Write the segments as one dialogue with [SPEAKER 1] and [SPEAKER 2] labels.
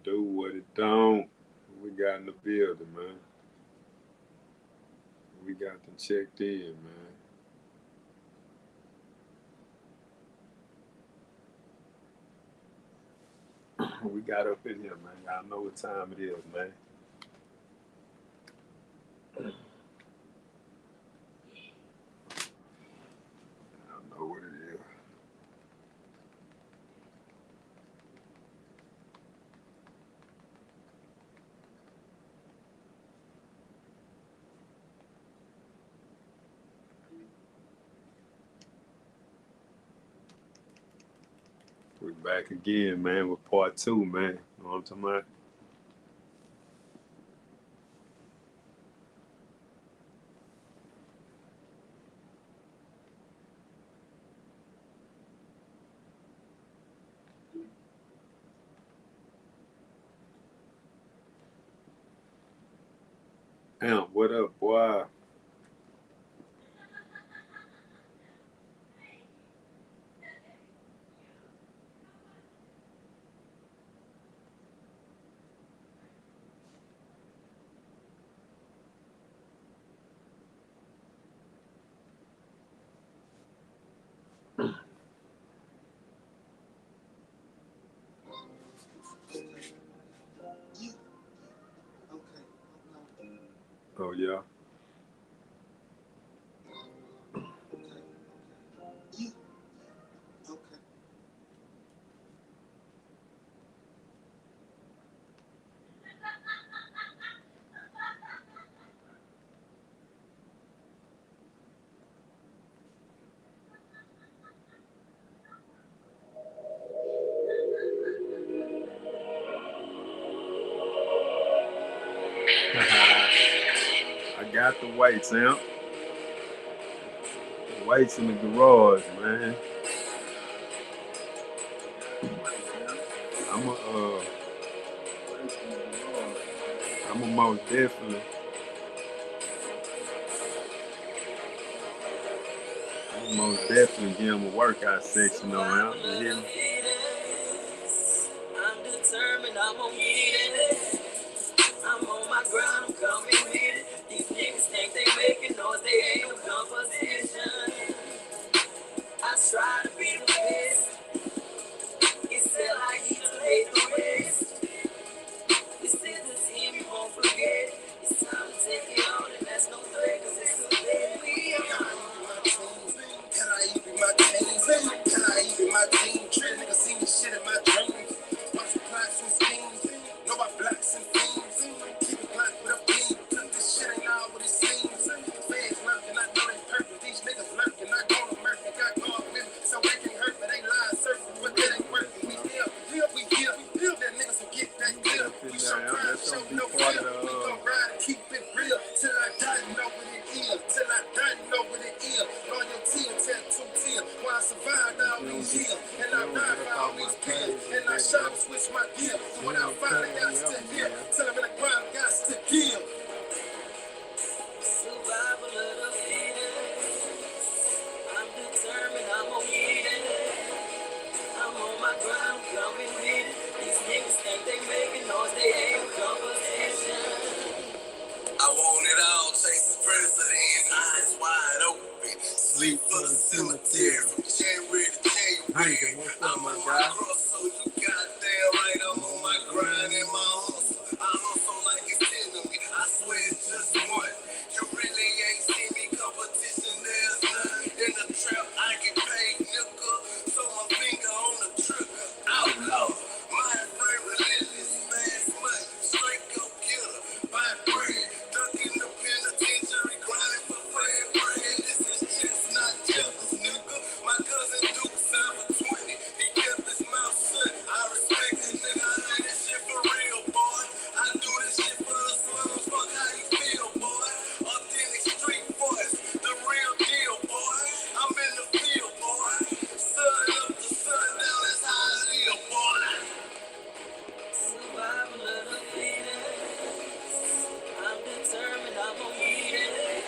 [SPEAKER 1] do, what it don't. We got in the building, man. We got them checked in, man. We got up in here, man. Y'all know what time it is, man. Y'all know what it is. We back again, man, with part 2, man. You know what I'm talking about? Damn, what up, boy? Oh, yeah. I got the weights, Sam. The weights in the garage, man. I'm a most definitely. I'm most definitely give him a workout section on out. You hear me? I'm determined, I'm gonna get it. I'm on my ground, I'm coming with it. These niggas think they making noise, they ain't no composition. I try to be the best. It's still I eat to hate the rest. It's still the team you won't forget. It's time to take it on, and that's no threat, cause it's a thing we are. Can I eat with my team? Can I eat with my team? Trill niggas see me shit in my dreams. Bunch of plots and schemes. Know I blacks and themes. Keep it black with a beam. Cause this shit ain't all what it seems. Feds lurking, I know they perfect. These niggas lurking, I go to murder. Got God with me, so they can hurt, but they lie surfing, but that ain't working. We feel that niggas will get that clear. We show pride, show no fear. We gon' ride and keep it real. Till I die, know what it is. Till I die, know what it is. Loyalty and tattoo tear. Why I survived all these years. And I ride for all these pills. And I shot and switch my gear. When I finally got to here, till I'm in the ground, got to kill. Survival of the fittest. I'm determined, I'm gonna get it. I'm on my ground, coming with it. These niggas think they making noise, they ain't competition. I want it all, chasing president, eyes wide open. Sleep for the cemetery, from January to January. I'm on my cross, so you goddamn right. I'm on my grind and my hustle. I hustle like it's enemy. I swear it's just one. You really ain't seen me competition, there's none. In the trap, I get paid, nigga. So my finger on the trigger. Outlaw. My friend religious, fast money. Straight go killer. Buy bread. Duck in the penitentiary. Grinding for bread. This is just not jealous, nigga. My cousin Duke signed for 20. He kept his mouth shut. I respect it, nigga. I do this shit for real, boy. I do this shit for the slums. Fuck how you feel, boy. Authentic street voice. The real deal, boy. I'm in the field, boy. Sun up to sundown, that's how I live, boy. Survival of the fittest. I'm determined, I'm gonna get it.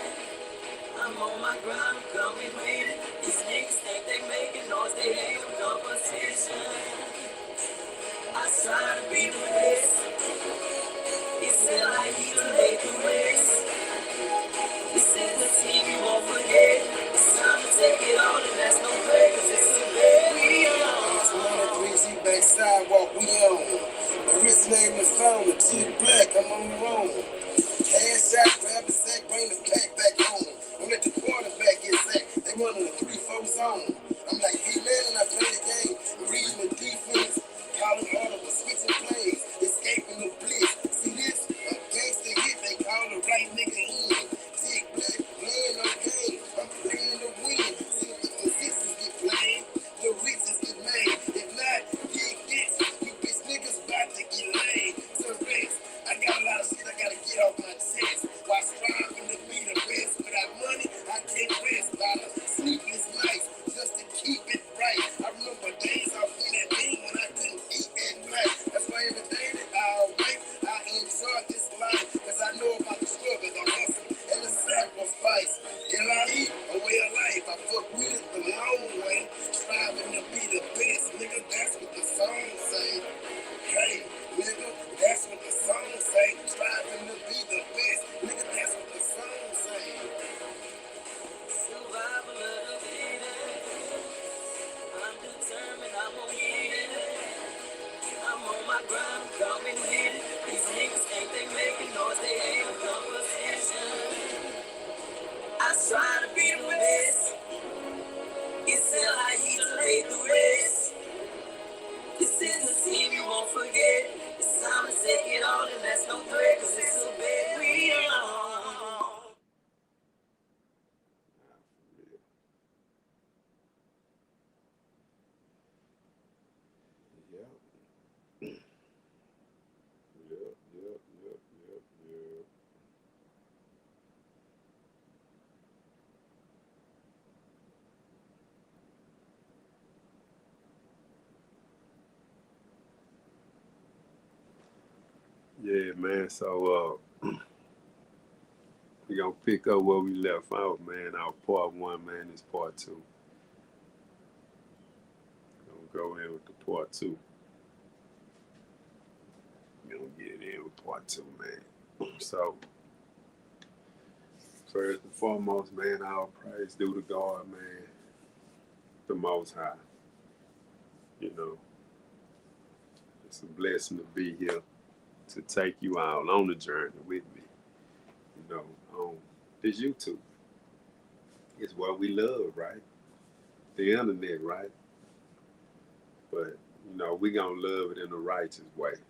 [SPEAKER 1] I'm on my ground, I'm coming with it. These niggas think they making noise, they ain't no competition. I try to be the best. Black sidewalk, we on. Originating the phone, the T Black, I'm on the road. Cash out, grab a sack, bring the pack back home. Don't let the quarterback get sacked. They running a 3-4 zone. I'm like, hey man, and I play the game. Reading the defense. Calling audible, switching plays. Escaping the blitz. See this? A gangster hit, they call the right nigga in. T Black, playing no game. I'm playing to win. See if the positions get played, the riches get made. If not, get this. You bitch niggas about to get laid. So race. I got a lot of shit I gotta get off my chest. While striving to be the best. Without money, I can't rest. A lot of sleepless nights just to keep it right. I remember days off in that thing when I couldn't eat at night. That's why every day that I awake, I enjoy this life. Cause I know about the struggle, the hustle, and the sacrifice. And I eat a way of life. I fuck with it the long way. Striving to be the best. Nigga, that's what the song say. Hey, nigga, that's what the song say. Striving to be the best. Nigga, that's what the song say. Survival of the fittest. I'm determined, I'm gonna get it. I'm on my grind, coming with it. These niggas think they making noise, they ain't a competition. I try to be the best. It's hell I eat to lay the rest. This is the team you won't forget. It's time to take it all, and that's no threat, cause it's a bed we on.
[SPEAKER 2] Yeah, man. So we gonna pick up where we left off, man. Our part one, man, is part two. Gonna go in with the part two. We're gonna get in with part two, man. So first and foremost, man, our praise due to God, man, the Most High. You know, it's a blessing to be here to take you out on the journey with me. You know, on this YouTube. It's what we love, right? The internet, right? But, you know, we gonna love it in a righteous way.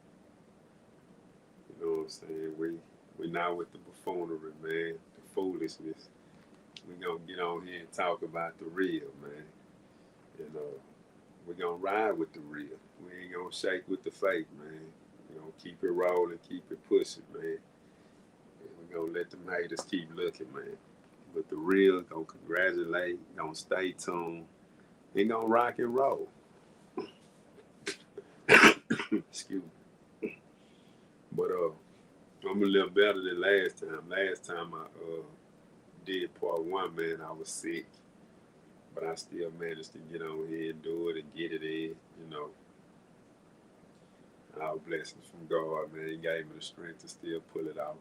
[SPEAKER 2] You know what I'm saying? We not with the buffoonery, man, the foolishness. We gonna get on here and talk about the real, man. You know, we gonna ride with the real. We ain't gonna shake with the fake, man. We gonna keep it rolling, keep it pushing, man. And we gonna let them haters keep looking, man. But the real, gonna congratulate, gonna stay tuned, and gonna rock and roll. Excuse me. But I'm a little better than last time. Last time I did part one, man, I was sick. But I still managed to get on here and do it and get it in, you know. All blessings from God, man. He gave me the strength to still pull it off.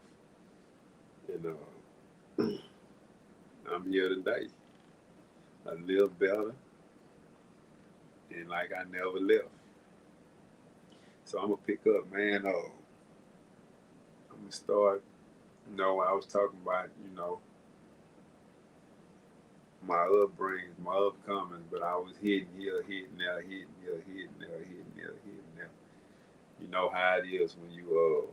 [SPEAKER 2] And I'm here today. A little better. And like I never left. So I'm going to pick up, man. I'm going to start, you know, I was talking about, you know, my upbringing, my upcoming, but I was hitting here, hitting there, hitting here, hitting there, hitting there, hitting there. You know how it is when you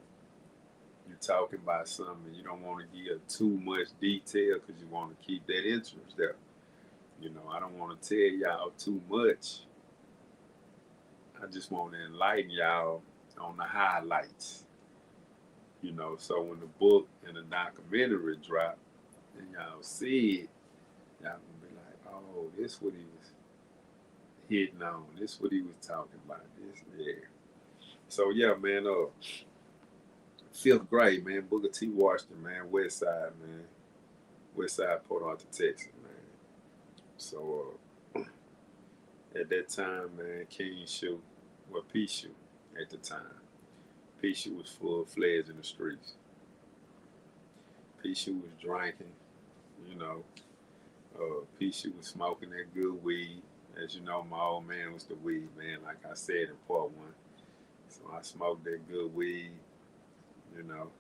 [SPEAKER 2] talking about something, you don't want to give too much detail because you want to keep that interest there. You know, I don't want to tell y'all too much. I just want to enlighten y'all on the highlights. You know, so when the book and the documentary drop and y'all see it, y'all gonna be like, oh, this what he was hitting on. This what he was talking about. This, yeah. So yeah, man, 5th grade, man, Booker T. Washington, man, West Side, man. West Side, Port Arthur, Texas, man. So at that time, man, Kingshoo, well, PT2 at the time. PT2 was full-fledged in the streets. PT2 was drinking, you know. PT2 was smoking that good weed, As you know, my old man was the weed man, like I said in part one. So I smoked that good weed, you know,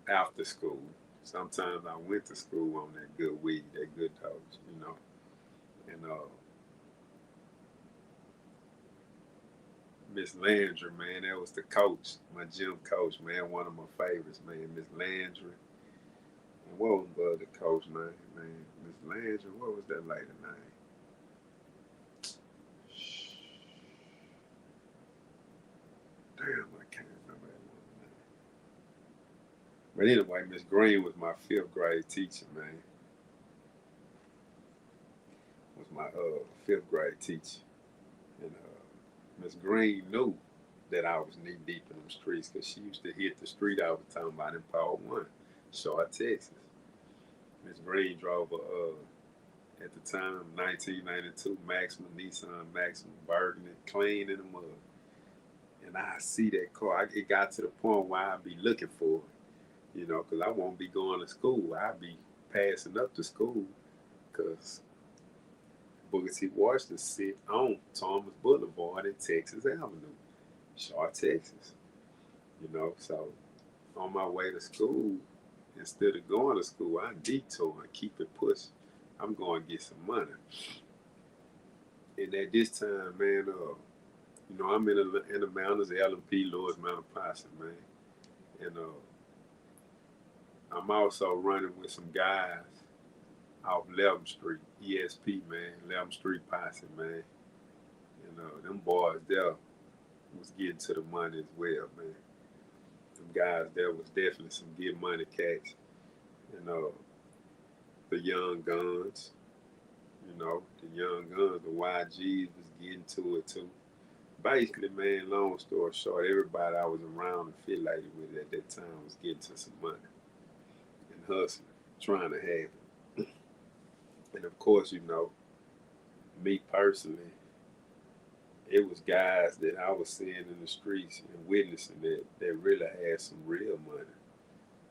[SPEAKER 2] after school. Sometimes I went to school on that good weed, that good dose, you know. And Miss Landry, man, that was the coach, my gym coach, man, one of my favorites, man, Miss Landry. And what was the coach name, man? Miss Landry, what was that lady name? Damn, I can't remember that one name. But anyway, Miss Green was my fifth grade teacher, man. Was my fifth grade teacher. And Miss Green knew that I was knee deep in them streets because she used to hit the street I was talking about in Part 1, Shaw, Texas. Miss Green drove at the time, 1992 Maxima, Nissan Maxima, burgundy, clean in the mud. And I see that car. It got to the point where I'd be looking for it, you know, because I won't be going to school. I'd be passing up to school because Booker T. Washington sit on Thomas Boulevard in Texas Avenue, Shaw, Texas. You know, so on my way to school, instead of going to school, I detour and keep it pushing. I'm going to get some money. And at this time, man, you know, I'm in the mountains, L&P, Lord's Mountain Posse, man. And I'm also running with some guys off 11th Street, ESP, man, 11th Street Posse, man. And them boys there was getting to the money as well, man. Them guys there was definitely some get money cats. And the young guns, you know, the young guns, the YGs was getting to it too. Basically, man, long story short, everybody I was around and affiliated with at that time was getting to some money and hustling, trying to have it. And of course, you know, me personally, it was guys that I was seeing in the streets and witnessing that really had some real money.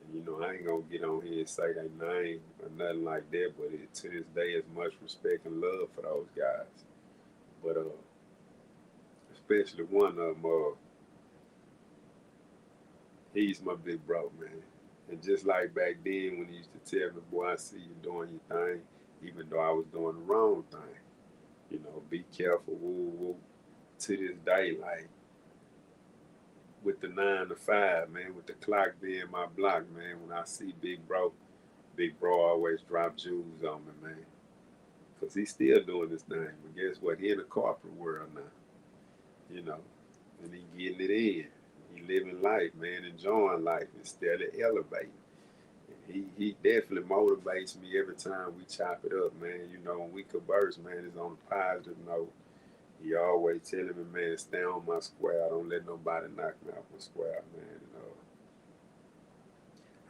[SPEAKER 2] And you know, I ain't gonna get on here and say their name or nothing like that, but to this day, is much respect and love for those guys. But especially one of them, he's my big bro, man. And just like back then when he used to tell me, boy, I see you doing your thing, even though I was doing the wrong thing. You know, be careful, woo, woo. To this day, like with the 9 to 5, man, with the clock being my block, man, when I see Big Bro always drop jewels on me, man. Because he's still doing this thing. But guess what? He in the corporate world now, you know, and he getting it in. He living life, man, enjoying life instead of elevating. He definitely motivates me every time we chop it up, man. You know, when we converse, man, it's on a positive note. He always telling me, man, stay on my square. Don't let nobody knock me off my square, man.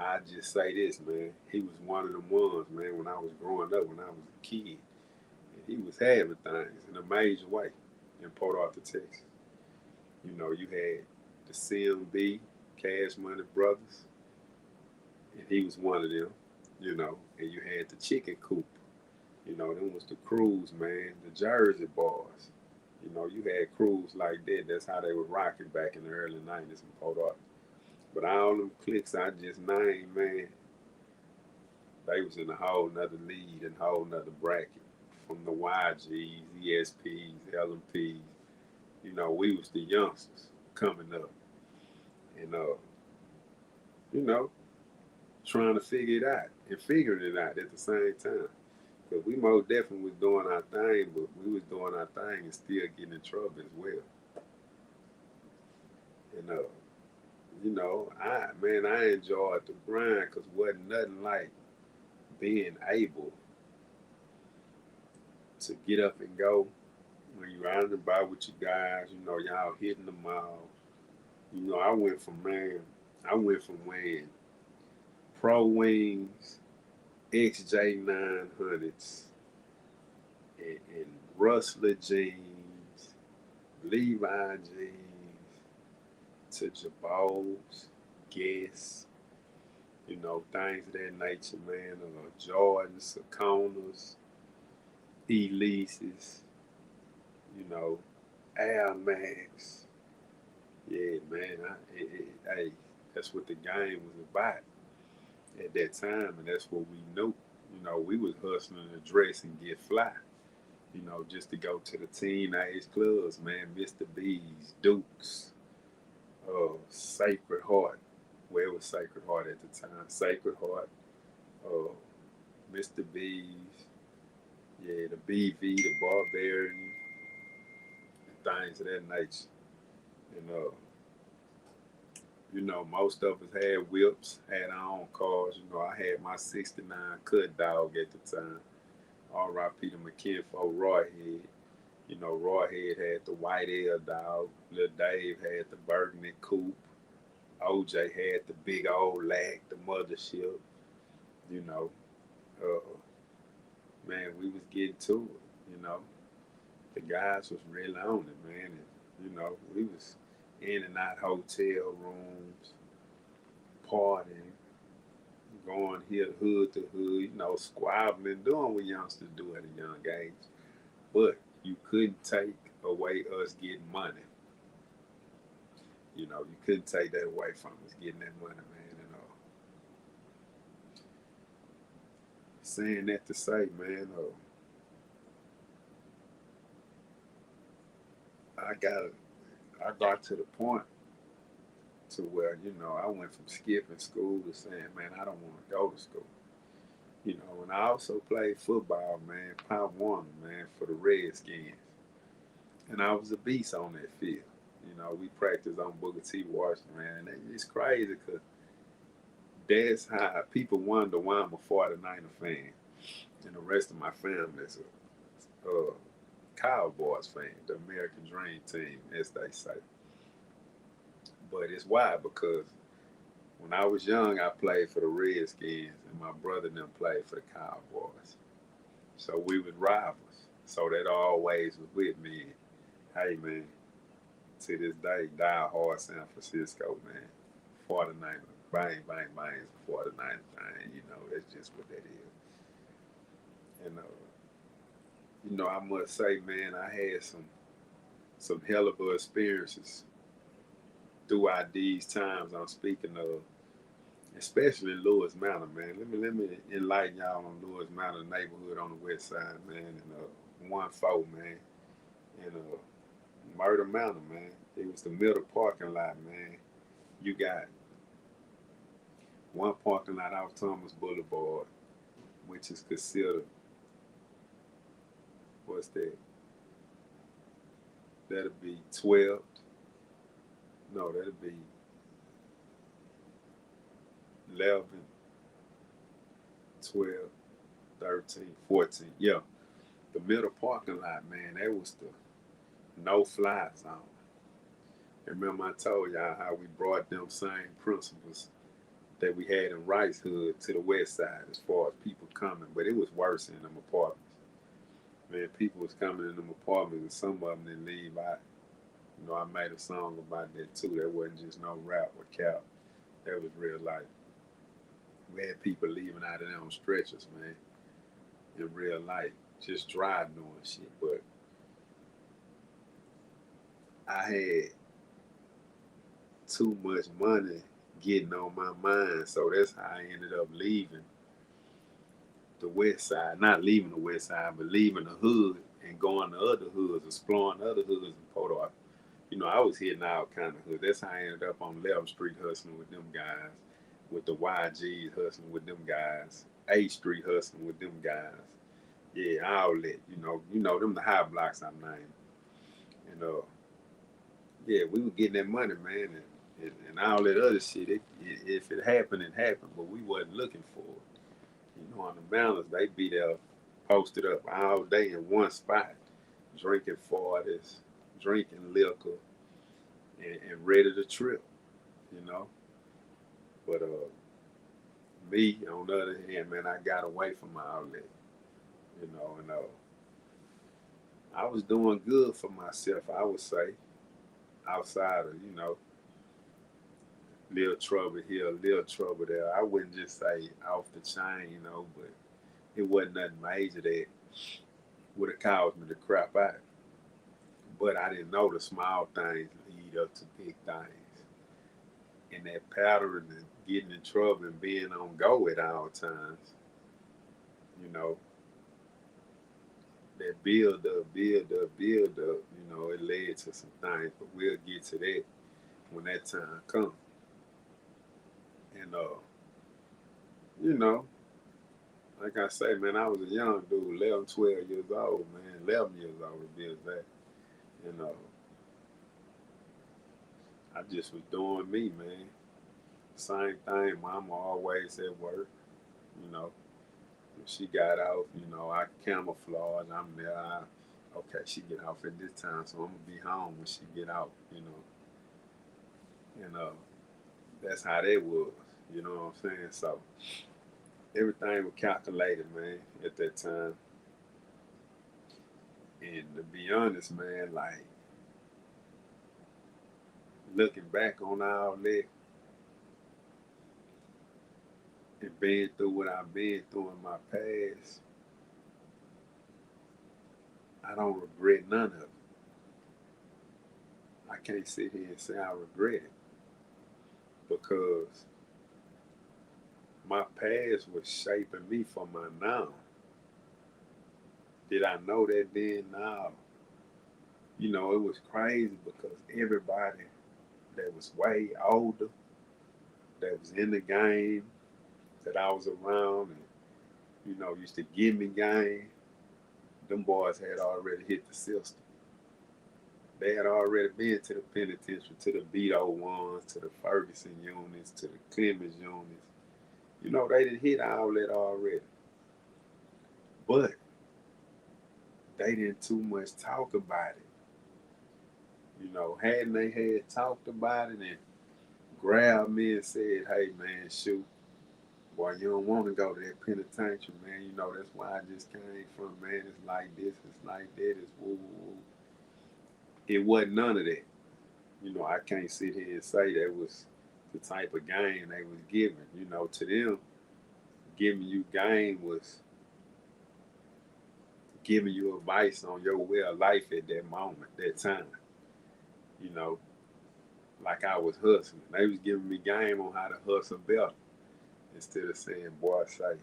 [SPEAKER 2] I just say this, man. He was one of them ones, man, when I was growing up, when I was a kid. And he was having things in a major way in Port Arthur, Texas. You know, you had the CMB, Cash Money Brothers, and he was one of them, you know. And you had the Chicken Coop. You know, them was the crews, man, the Jersey boys. You know, you had crews like that. That's how they were rocking back in the early 90s in Port Arthur. But all them cliques I just named, man, they was in a whole nother lead and whole nother bracket. From the YGs, ESPs, LMPs. You know, we was the youngsters coming up. And, you know, trying to figure it out and figuring it out at the same time. Because we most definitely was doing our thing, but we was doing our thing and still getting in trouble as well. And, you know, I enjoyed the grind because wasn't nothing like being able to get up and go when you're out and about with your guys, you know, y'all hitting the mall. You know, I went from wearing Pro Wings, XJ900s, and Rustler jeans, Levi jeans, to Jabos, Guess, you know, things of that nature, man. Jordans, Saucony's, Elises, you know, Air Max. Yeah, man. Hey, that's what the game was about at that time, and that's what we knew. You know, we was hustling to dress and get fly. You know, just to go to the teenage clubs, man. Mr. B's, Dukes, Sacred Heart. Where well, was Sacred Heart at the time? Sacred Heart, uh, Mr. B's, yeah, the BV, the Barbarian, and things of that nature. And most of us had whips, had our own cars. You know, I had my '69 Cut Dog at the time. R.I.P. to McKinfo Rawhead. You know, Rawhead had the White Air Dog. Lil Dave had the Burgundy Coupe. OJ had the big old lack, the mothership. You know, uh, man, we was getting to it. You know, the guys was really on it, man. And, we was in and out hotel rooms, partying, going here hood to hood, squabbling, doing what youngsters do at a young age. But you couldn't take away us getting money. You couldn't take that away from us getting that money, man. Saying that to say, man, I got I got to the point to where I went from skipping school to saying, man, I don't want to go to school. And I also played football, man, Pop Warner, man, for the Redskins, and I was a beast on that field. We practiced on Booker T. Washington, man. And it's crazy because that's how people wonder why I'm a 49er fan, and the rest of my family is a Cowboys fan, the American Dream Team, as they say. But it's why because when I was young, I played for the Redskins, and my brother and them played for the Cowboys. So we was rivals. So that always was with me. Hey, man, to this day, die hard San Francisco, man. 49, bang, bang, bang, it's a 49 thing. That's just what that is. And, I must say, man, I had some hell of a experiences throughout these times I'm speaking of, especially in Lewis Mountain, man. Let me enlighten y'all on Lewis Mountain neighborhood on the west side, man, and 1-4, man, and Murder Mountain, man. It was the middle parking lot, man. You got one parking lot off Thomas Boulevard, which is considered, what's that? That'll be 12. No, that'll be 11, 12, 13, 14. Yeah, the middle parking lot, man, that was the no-fly zone. And remember I told y'all how we brought them same principles that we had in Rice Hood to the west side as far as people coming, but it was worse in them apartments. Man, people was coming in them apartments and some of them didn't leave out. I made a song about that too. That wasn't just no rap or cap. That was real life. We had people leaving out of there on stretchers, man, in real life, just driving doing shit. But I had too much money getting on my mind, so that's how I ended up leaving the west side. Not leaving the west side, but leaving the hood and going to other hoods, exploring other hoods in Port Arthur. I was hitting all kind of hoods. That's how I ended up on 11th Street hustling with them guys, with the YGs hustling with them guys, 8th Street hustling with them guys. Yeah, outlet, them the high blocks I named. And yeah, we were getting that money, man, and all that other shit. If it happened, it happened, but we wasn't looking for it. On the mountains, they be there posted up all day in one spot, drinking 40s, drinking liquor, and ready to trip, you know. But me, on the other hand, man, I got away from all that, and I was doing good for myself, I would say, outside of, little trouble here, little trouble there. I wouldn't just say off the chain, but it wasn't nothing major that would have caused me to crap out. But I didn't know the small things lead up to big things. And that pattern and getting in trouble and being on go at all times, you know, that build up, it led to some things. But we'll get to that when that time comes. And you know, like I say, man, I was a young dude, 11, 12 years old, man, 11 years old to be exact. And I just was doing me, man. Same thing, mama always at work, you know. When she got off, I camouflage. I'm there. Okay, she get off at this time, so I'm gonna be home when she get out, And that's how that was, you know what I'm saying? So everything was calculated, man, at that time. And to be honest, man, like looking back on all that and being through what I've been through in my past, I don't regret none of it. I can't sit here and say I regret it because my past was shaping me for my now. Did I know that then? No. It was crazy because everybody that was way older, that was in the game, that I was around and, used to give me game, them boys had already hit the system. They had already been to the penitentiary, to the Beto ones, to the Ferguson units, to the Clemens units. They didn't hit all that already. But they didn't too much talk about it. Hadn't they had talked about it and grabbed me and said, hey man, shoot, boy, you don't want to go to that penitentiary, man. That's why I just came from, man. It's like this, it's like that, it's woo, woo, woo. It wasn't none of that. I can't sit here and say that was the type of game they was giving. To them, giving you game was giving you advice on your way of life at that moment, that time. You know, like I was hustling. They was giving me game on how to hustle better instead of saying, boy, say,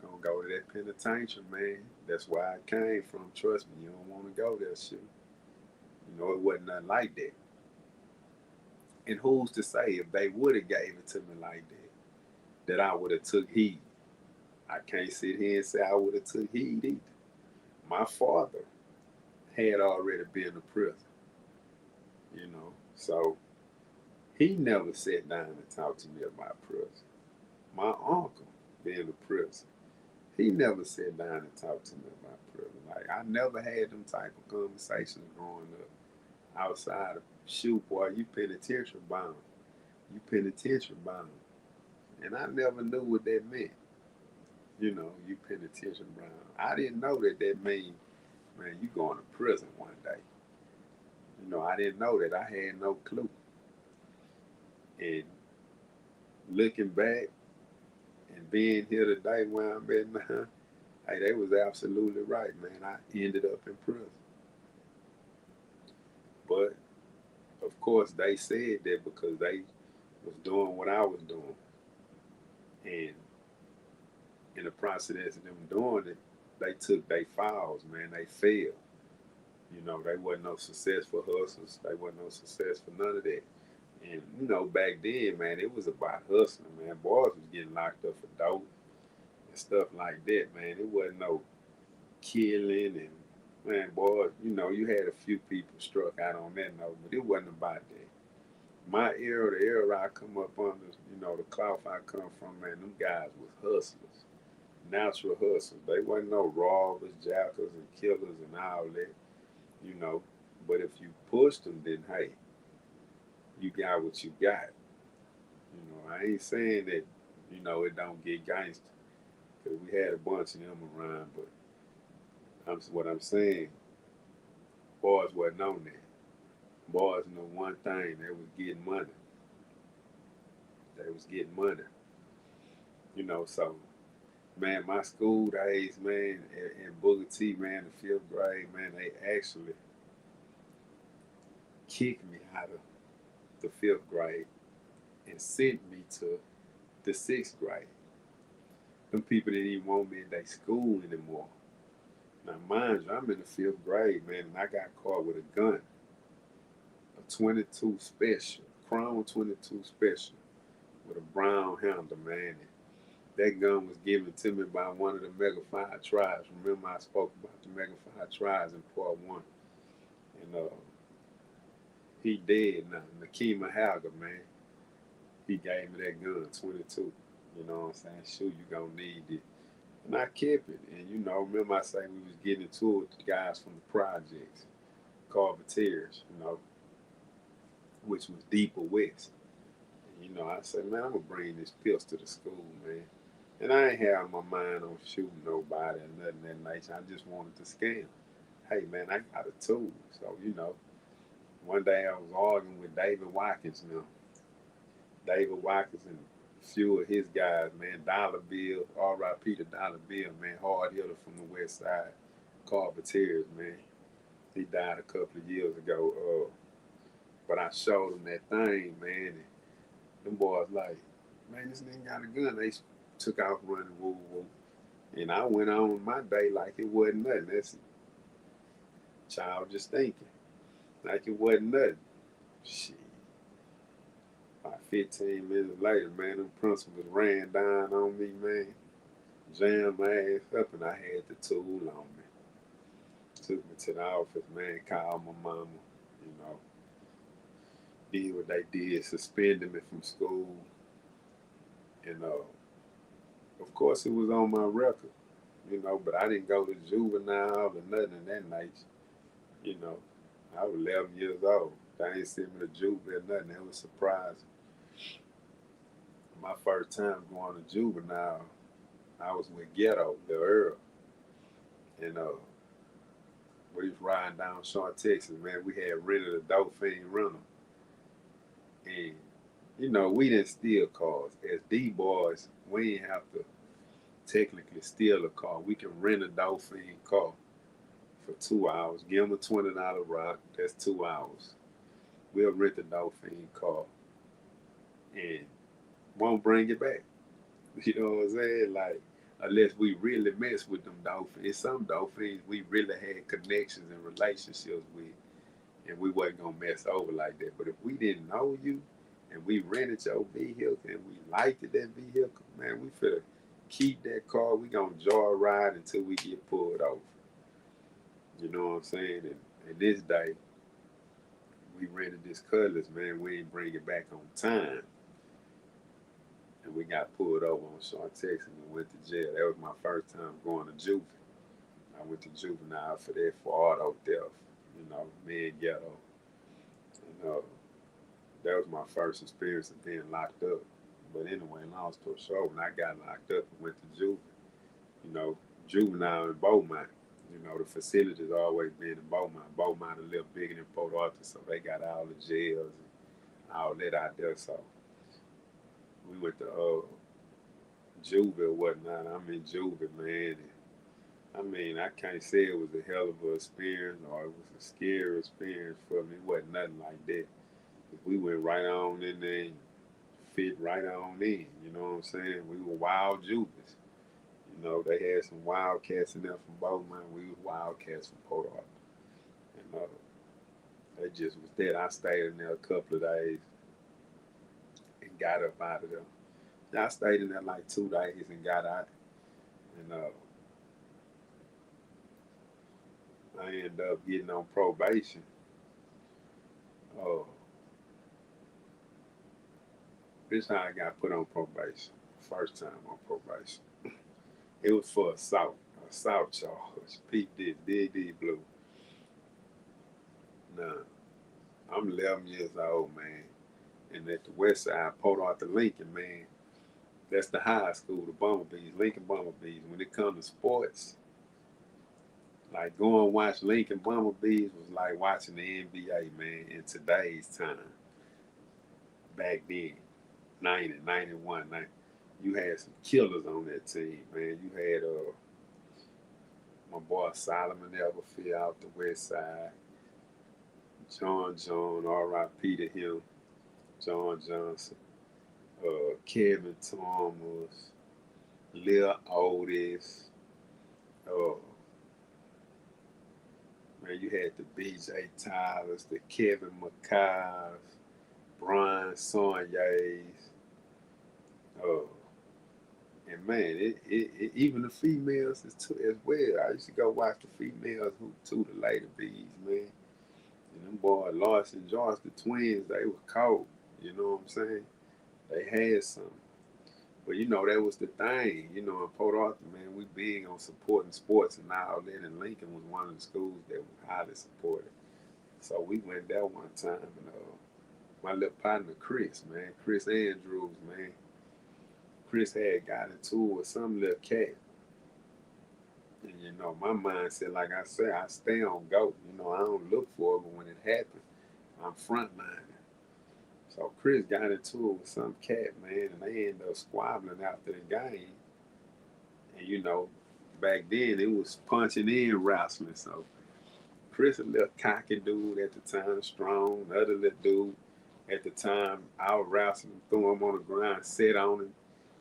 [SPEAKER 2] you're gonna go to that penitentiary, man. That's where I came from. Trust me, you don't want to go there, shit. It wasn't nothing like that. And who's to say if they would have gave it to me like that I would have took heed. I can't sit here and say I would have took heed either. My father had already been to prison, so he never sat down and talked to me about prison. My uncle being to prison, he never sat down and talked to me about prison. Like I never had them type of conversations growing up outside of shoot, boy, you penitentiary bound. You penitentiary bound. And I never knew what that meant. You penitentiary bound. I didn't know that means, man, you going to prison one day. I didn't know that. I had no clue. And looking back and being here today where I'm at now, hey, they was absolutely right, man. I ended up in prison. But of course they said that because they was doing what I was doing. And in the process of them doing it, they took their files, man. They failed. They wasn't no successful hustlers. They wasn't no success for none of that. And back then, man, it was about hustling, man. Boys was getting locked up for dope and stuff like that, man. It wasn't no killing and man, boys, you had a few people struck out on that note, but it wasn't about that. My era, the era I come up under, the cloth I come from, man, them guys was hustlers, natural hustlers. They wasn't no robbers, jackals, and killers and all that, you know. But if you pushed them, then hey, you got what you got. I ain't saying that, it don't get gangster, because we had a bunch of them around, but what I'm saying, boys wasn't on that. Boys know one thing, they was getting money. They was getting money. So Man, my school days, man, in Booker T, man, the fifth grade, man, they actually kicked me out of the fifth grade and sent me to the sixth grade. Them people didn't even want me in their school anymore. Now, mind you, I'm in the fifth grade, man, and I got caught with a gun, a 22 special, Crown 22 special, with a brown handle, man. And that gun was given to me by one of the Mega Five tribes. Remember, I spoke about the Mega Five tribes in part one. And he dead now. Nakima Haga, man. He gave me that gun, 22. You know what I'm saying? Shoot, you gonna need it. And I kept it. And you know, remember I say we was getting into it with the guys from the projects, Carpeters, you know, which was deeper west. And, you know, I said, man, I'm gonna bring this pistol to the school, man. And I ain't have my mind on shooting nobody or nothing that nice. I just wanted to scam. Hey man, I got a tool. So, you know, one day I was arguing with David Watkins now. David Watkins and a few of his guys, man, Dollar Bill, R.I.P. to Dollar Bill, man, hard hitter from the west side, Carpeters, man. He died a couple of years ago. But I showed him that thing, man, and them boys like, man, this nigga got a gun. They took off running, woo woo. And I went on my day like it wasn't nothing. That's childish thinking. Like it wasn't nothing. Shit. About 15 minutes later, man, them principals ran down on me, man. Jammed my ass up and I had the tool on me. Took me to the office, man, called my mama, you know. Did what they did, suspended me from school. And of course it was on my record, you know, but I didn't go to juvenile or nothing of that nature. You know, I was 11 years old. They ain't sent me to juvenile or nothing. That was surprising. My first time going to juvenile, I was with Ghetto, the Earl. And we was riding down Shaw, Texas, man. We had rented a Dolphin rental. And, you know, we didn't steal cars. As D boys, we didn't have to technically steal a car. We can rent a Dolphin car for 2 hours. Give them a $20 rock. That's 2 hours. We'll rent the Dolphin car and won't bring it back. You know what I'm saying? Like, unless we really mess with them dolphins. Some dolphins we really had connections and relationships with, and we wasn't gonna mess over like that. But if we didn't know you and we rented your vehicle and we liked that vehicle, man, we finna keep that car. We gonna joyride until we get pulled over. You know what I'm saying? And this day, we rented this Cutlass, man. We ain't bring it back on time. And we got pulled over on Shaw, Texas, and went to jail. That was my first time going to juvenile. I went to juvenile for that for auto theft, you know, me and Ghetto. And that was my first experience of being locked up. But anyway, long story short, when I got locked up and went to juvenile, you know, juvenile in Beaumont, you know, the facilities always been in Beaumont. Beaumont a little bigger than Port Arthur, so they got all the jails and all that out there. So we went to Juvie whatnot. I'm in Juvie, man. And, I mean, I can't say it was a hell of an experience or it was a scary experience for me. It wasn't nothing like that. We went right on in there and fit right on in. You know what I'm saying? We were wild Juvies. You know, they had some wildcats in there from Beaumont. We was wildcats from Port Arthur. And they just was there. I stayed in there a couple of days and got up out of there. I stayed in there like 2 days and got out. And I ended up getting on probation. Uh, this how I got put on probation. First time on probation. It was for assault charge. Pete did, D Blue. Now, I'm 11 years old, man. And at the west side, Port Arthur Lincoln, man, that's the high school, the Bumblebees, Lincoln Bumblebees. When it comes to sports, like going and watch Lincoln Bumblebees was like watching the NBA, man, in today's time. Back then, 90, 91, 90. You had some killers on that team, man. You had my boy Solomon Everfield out the west side, John, R.I.P. to him, John Johnson, Kevin Thomas, Lil Otis, uh, man, you had the B.J. Tylers, the Kevin McKays, Brian Sonyays, uh, and man, even the females as well. I used to go watch the females who too, the later bees, man. And them boys, Lost and Joyce, the twins, they were cold. You know what I'm saying? They had some. But you know, that was the thing. You know, in Port Arthur, man, we big on supporting sports and all that. And Lincoln was one of the schools that was highly supported. So we went there one time, and my little partner Chris, man, Chris Andrews, man, Chris had got into it with some little cat. And you know, my mindset, like I said, I stay on go. You know, I don't look for it, but when it happens, I'm frontlining. So Chris got into it with some cat, man, and they ended up squabbling after the game. And you know, back then it was punching in wrestling. So Chris, a little cocky dude at the time, strong. The other little dude at the time, out wrestling, threw him on the ground, sit on him.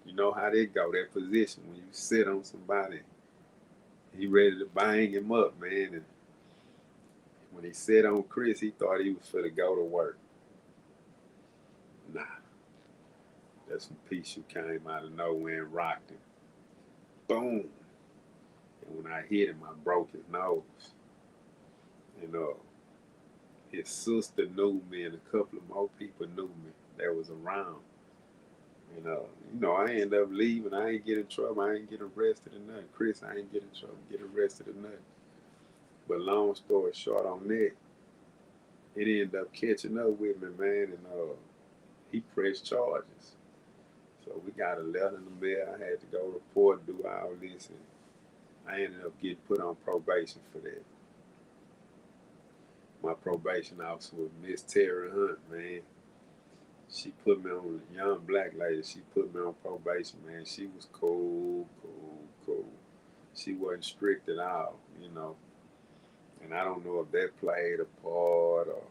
[SPEAKER 2] You know how they go, that position when you sit on somebody, he ready to bang him up, man. And when he sat on Chris, he thought he was for to go to work. Nah, that's when Kingshoo came out of nowhere and rocked him. Boom. And when I hit him, I broke his nose. And his sister knew me, and a couple of more people knew me that was around. And you know, I ended up leaving. I ain't get in trouble. I ain't get arrested or nothing. Chris, I ain't get in trouble, get arrested or nothing. But long story short on that, it ended up catching up with me, man, and he pressed charges. So we got a letter in the mail. I had to go report, do all this, and I ended up getting put on probation for that. My probation officer was Miss Terry Hunt, man. She put me on, a young black lady, she put me on probation, man. She was cool. She wasn't strict at all, you know. And I don't know if that played a part or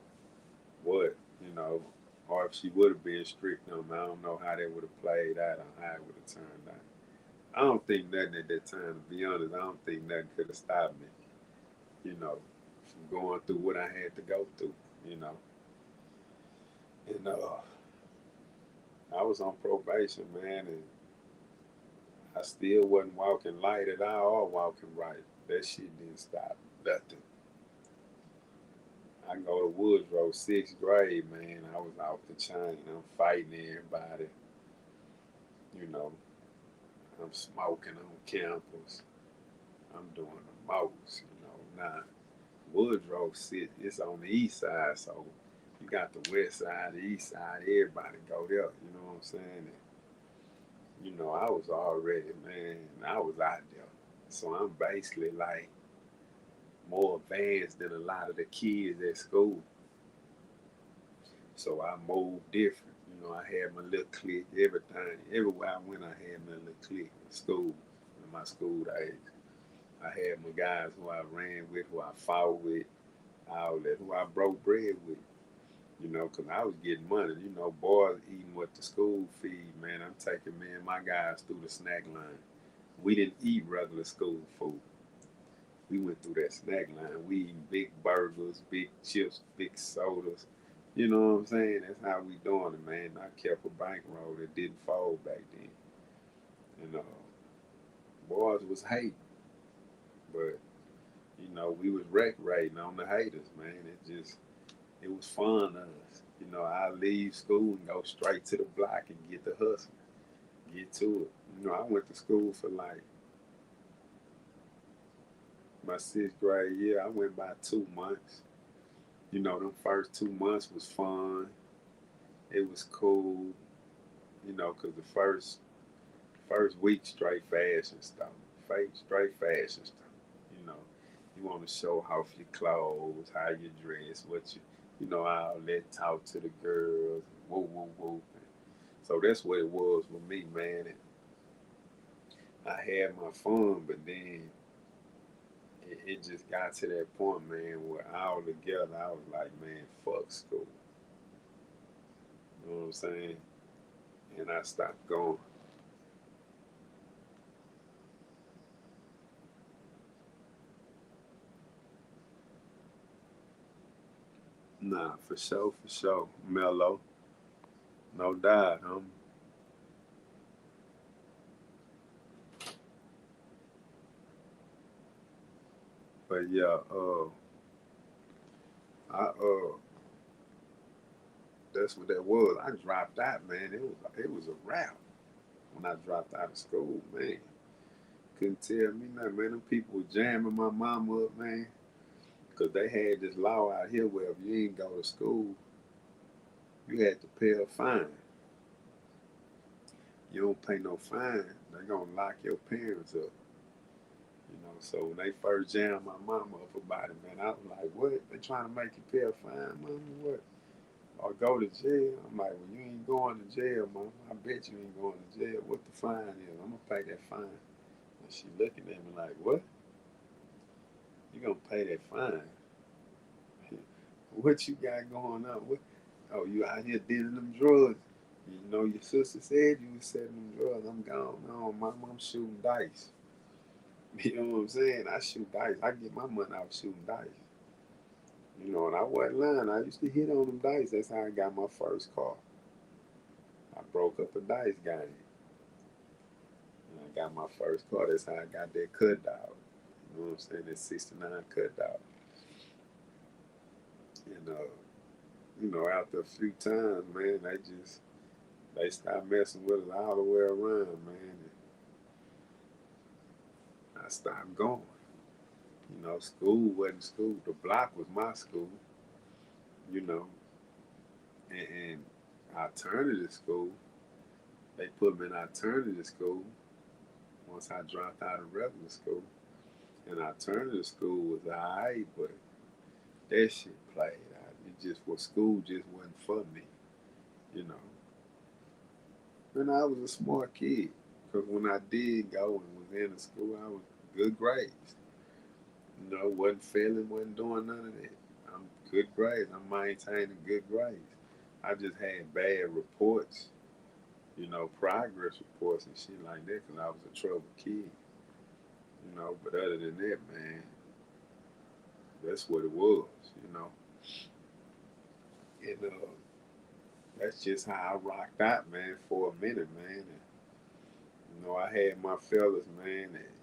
[SPEAKER 2] what, you know, or if she would have been strict on me. I don't know how that would have played out or how it would have turned out. I don't think nothing at that time, to be honest. I don't think nothing could have stopped me, you know, from going through what I had to go through, you know. And I was on probation, man, and I still wasn't walking light at all or walking right. That shit didn't stop nothing. I go to Woodrow, sixth grade, man. I was off the chain. I'm fighting everybody, you know. I'm smoking on campus. I'm doing the most, you know. Now, Woodrow it's on the east side, so you got the west side, the east side, everybody go there, you know what I'm saying? And, you know, I was already, man, I was out there. So I'm basically like more advanced than a lot of the kids at school. So I moved different. You know, I had my little clique, everything. Everywhere I went, I had my little clique in school, in my school days. I had my guys who I ran with, who I fought with, all that, who I broke bread with. You know, 'cause I was getting money. You know, boys eating what the school feed, man. I'm taking me and my guys through the snack line. We didn't eat regular school food. We went through that snack line. We eating big burgers, big chips, big sodas. You know what I'm saying? That's how we doing it, man. I kept a bankroll that didn't fold back then. And boys was hating, but you know we was recreating on the haters, man. It was fun to us. You know, I leave school and go straight to the block and get the hustle, get to it. You know, I went to school for like my sixth grade year. I went by 2 months. You know, them first 2 months was fun. It was cool. You know, 'cause the first week straight fashion stuff, fake straight fashion stuff. You know, you want to show off your clothes, how you dress, what you know, all that. Talk to the girls, woo woo woo. So that's what it was with me, man. I had my fun, but then it just got to that point, man, where all together I was like, man, fuck school. You know what I'm saying? And I stopped going. Nah, for sure. Mellow, no doubt. But yeah, I that's what that was. I dropped out, man. It was a wrap when I dropped out of school, man. Couldn't tell me nothing, man. Them people were jamming my mama up, man. Cause they had this law out here where if you ain't go to school, you had to pay a fine. You don't pay no fine, they gonna lock your parents up. So when they first jammed my mama up about it, man, I was like, what? They trying to make you pay a fine, mama? What? Or go to jail? I'm like, well, you ain't going to jail, mama. I bet you ain't going to jail. What the fine is? I'm gonna pay that fine. And she looking at me like, what? You gonna pay that fine? What you got going on? What? Oh, you out here dealing them drugs? Your sister said you was selling them drugs. I'm gone. No, mama, I'm shooting dice. You know what I'm saying? I shoot dice. I get my money out shooting dice. And I wasn't lying. I used to hit on them dice. That's how I got my first car. I broke up a dice game. And I got my first car. That's how I got that cut dog. You know what I'm saying? That 69 cut dog. And after a few times, man, they stopped messing with us all the way around, man. And I stopped going. School wasn't school. The block was my school, you know. And alternative school, they put me in alternative school once I dropped out of regular school. And alternative school was alright, but that shit played out. It just was school just wasn't for me, you know. And I was a smart kid. Because when I did go and was in the school, I was good grades. Wasn't failing, wasn't doing none of that. I'm good grades. I'm maintaining good grades. I just had bad reports, progress reports and shit like that because I was a troubled kid. But other than that, man, that's what it was. And that's just how I rocked out, man, for a minute, man. And, I had my fellas, man, and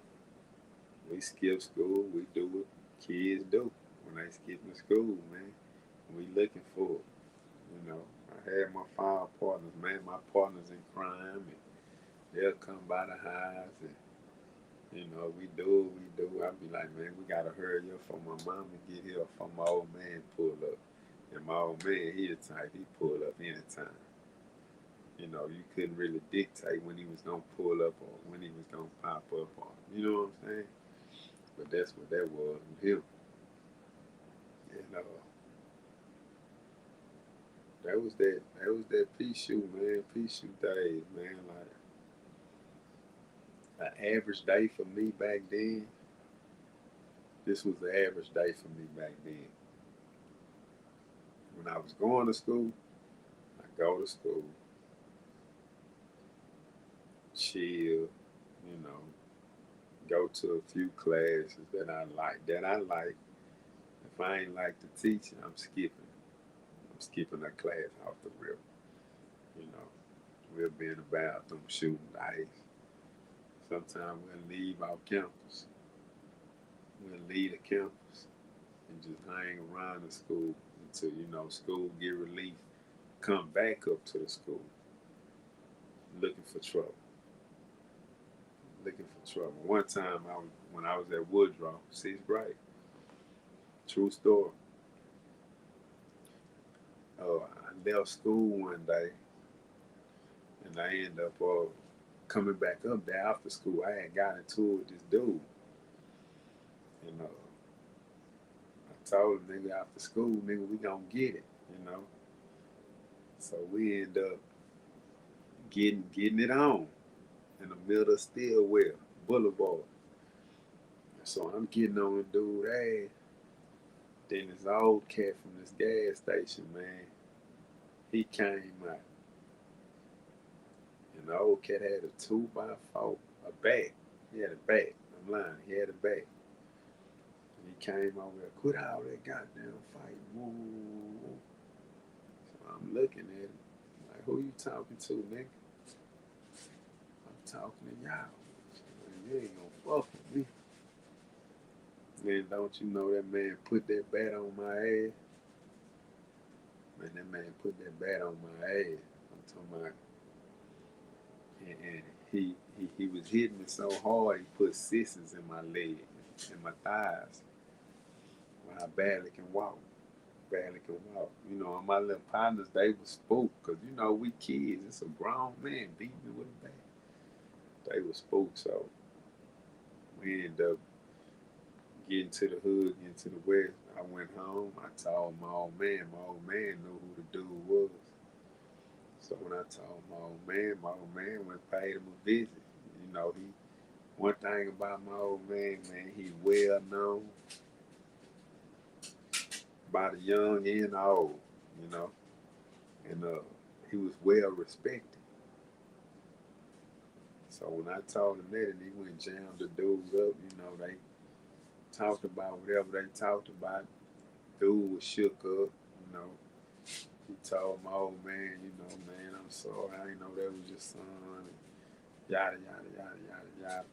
[SPEAKER 2] we skip school. We do what kids do when they skip in school, man. We looking for it. I had my five partners, man, my partners in crime, and they'll come by the house, and we do what we do. I'll be like, man, we gotta hurry up for my mom to get here, for my old man pull up. And my old man, he the type, he pull up anytime. You couldn't really dictate when he was gonna pull up or when he was gonna pop up on. You know what I'm saying? But that's what that was with him. And that Kingshoo, man. Kingshoo days, man. Like an average day for me back then. This was the average day for me back then. When I was going to school, I go to school, chill, go to a few classes that I like. If I ain't like the teaching, I'm skipping. I'm skipping a class off the rip. You know, we'll be in the bathroom shooting dice. Sometimes we'll leave our campus. We'll leave the campus and just hang around the school until school get released. Come back up to the school looking for trouble. Looking for trouble. One time, when I was at Woodrow, sixth grade. True story. I left school one day, and I ended up coming back up there after school. I had got into it with this dude, and I told him, nigga, after school, nigga, we gonna get it. So we end up getting it on in the middle of Stillwell. boulevard. So I'm getting on the dude ass. Then this old cat from this gas station, man, he came out. And the old cat had a 2x4, a bat. He had a bat. I'm lying. He had a bat. And he came over there, quit all that goddamn fight. Woo. So I'm looking at him. Like, who you talking to, nigga? I'm talking to y'all. So, man, you ain't gonna fuck with me. Man, don't you know that man put that bat on my ass? Man, that man put that bat on my ass. I'm talking about, and he was hitting me so hard, he put scissors in my leg and my thighs. When I barely can walk. Barely can walk. You know, my little partners, they was spooked, because, you know, we kids. It's a grown man beating me with a bat. They was spooked, so we ended up getting to the hood, getting to the west. I went home. I told my old man. My old man knew who the dude was. So when I told my old man went and paid him a visit. You know, one thing about my old man, he well known by the young and the old, you know. And he was well respected. So when I told him that, and he went and jammed the dudes up, you know, they talked about whatever they talked about. Dude was shook up, you know. He told my old man, you know, man, I'm sorry, I didn't know that was your son, and yada, yada, yada, yada, yada.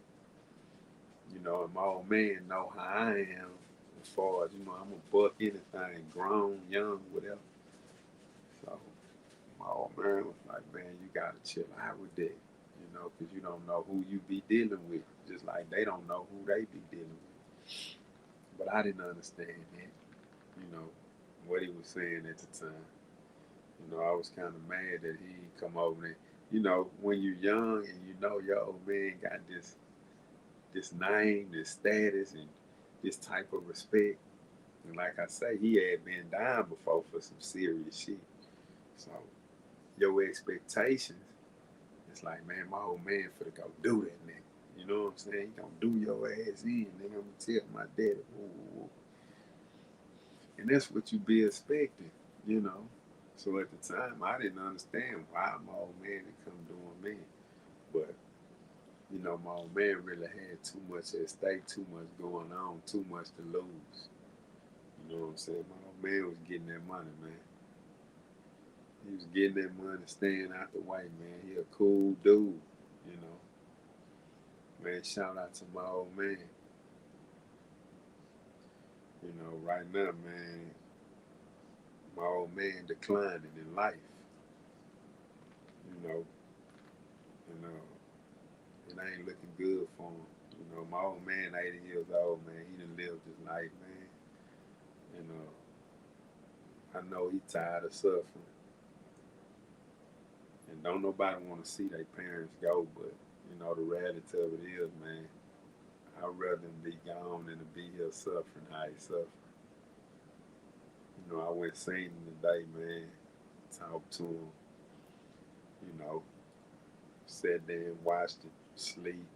[SPEAKER 2] You know, and my old man know how I am as far as, you know, I'm a buck anything, grown, young, whatever. So my old man was like, man, you gotta chill out with that, you know, because you don't know who you be dealing with, just like they don't know who they be dealing with. But I didn't understand that, you know, what he was saying at the time. You know, I was kind of mad that he didn't come over and, you know, when you're young and you know your old man got this name, this status, and this type of respect. And like I say, he had been down before for some serious shit. So your expectations, it's like, man, my old man finna go do that, nigga. You know what I'm saying? He gonna do your ass in, nigga. I'm gonna tell my daddy, woo, woo, woo. And that's what you be expecting, you know. So at the time, I didn't understand why my old man had come doing me. But, you know, my old man really had too much at stake, too much going on, too much to lose. You know what I'm saying? My old man was getting that money, man. He was getting that money, staying out the way, man. He a cool dude, you know. Man, shout out to my old man. You know, right now, man, my old man declining in life, you know, and it ain't looking good for him. You know, my old man, 80 years old, man, he done lived his life, man. And I know he tired of suffering. And don't nobody want to see their parents go, but, you know, the reality of it is, man, I'd rather him be gone than to be here suffering how he suffered. You know, I went seen him today, man, talked to him, you know, sat there and watched him sleep,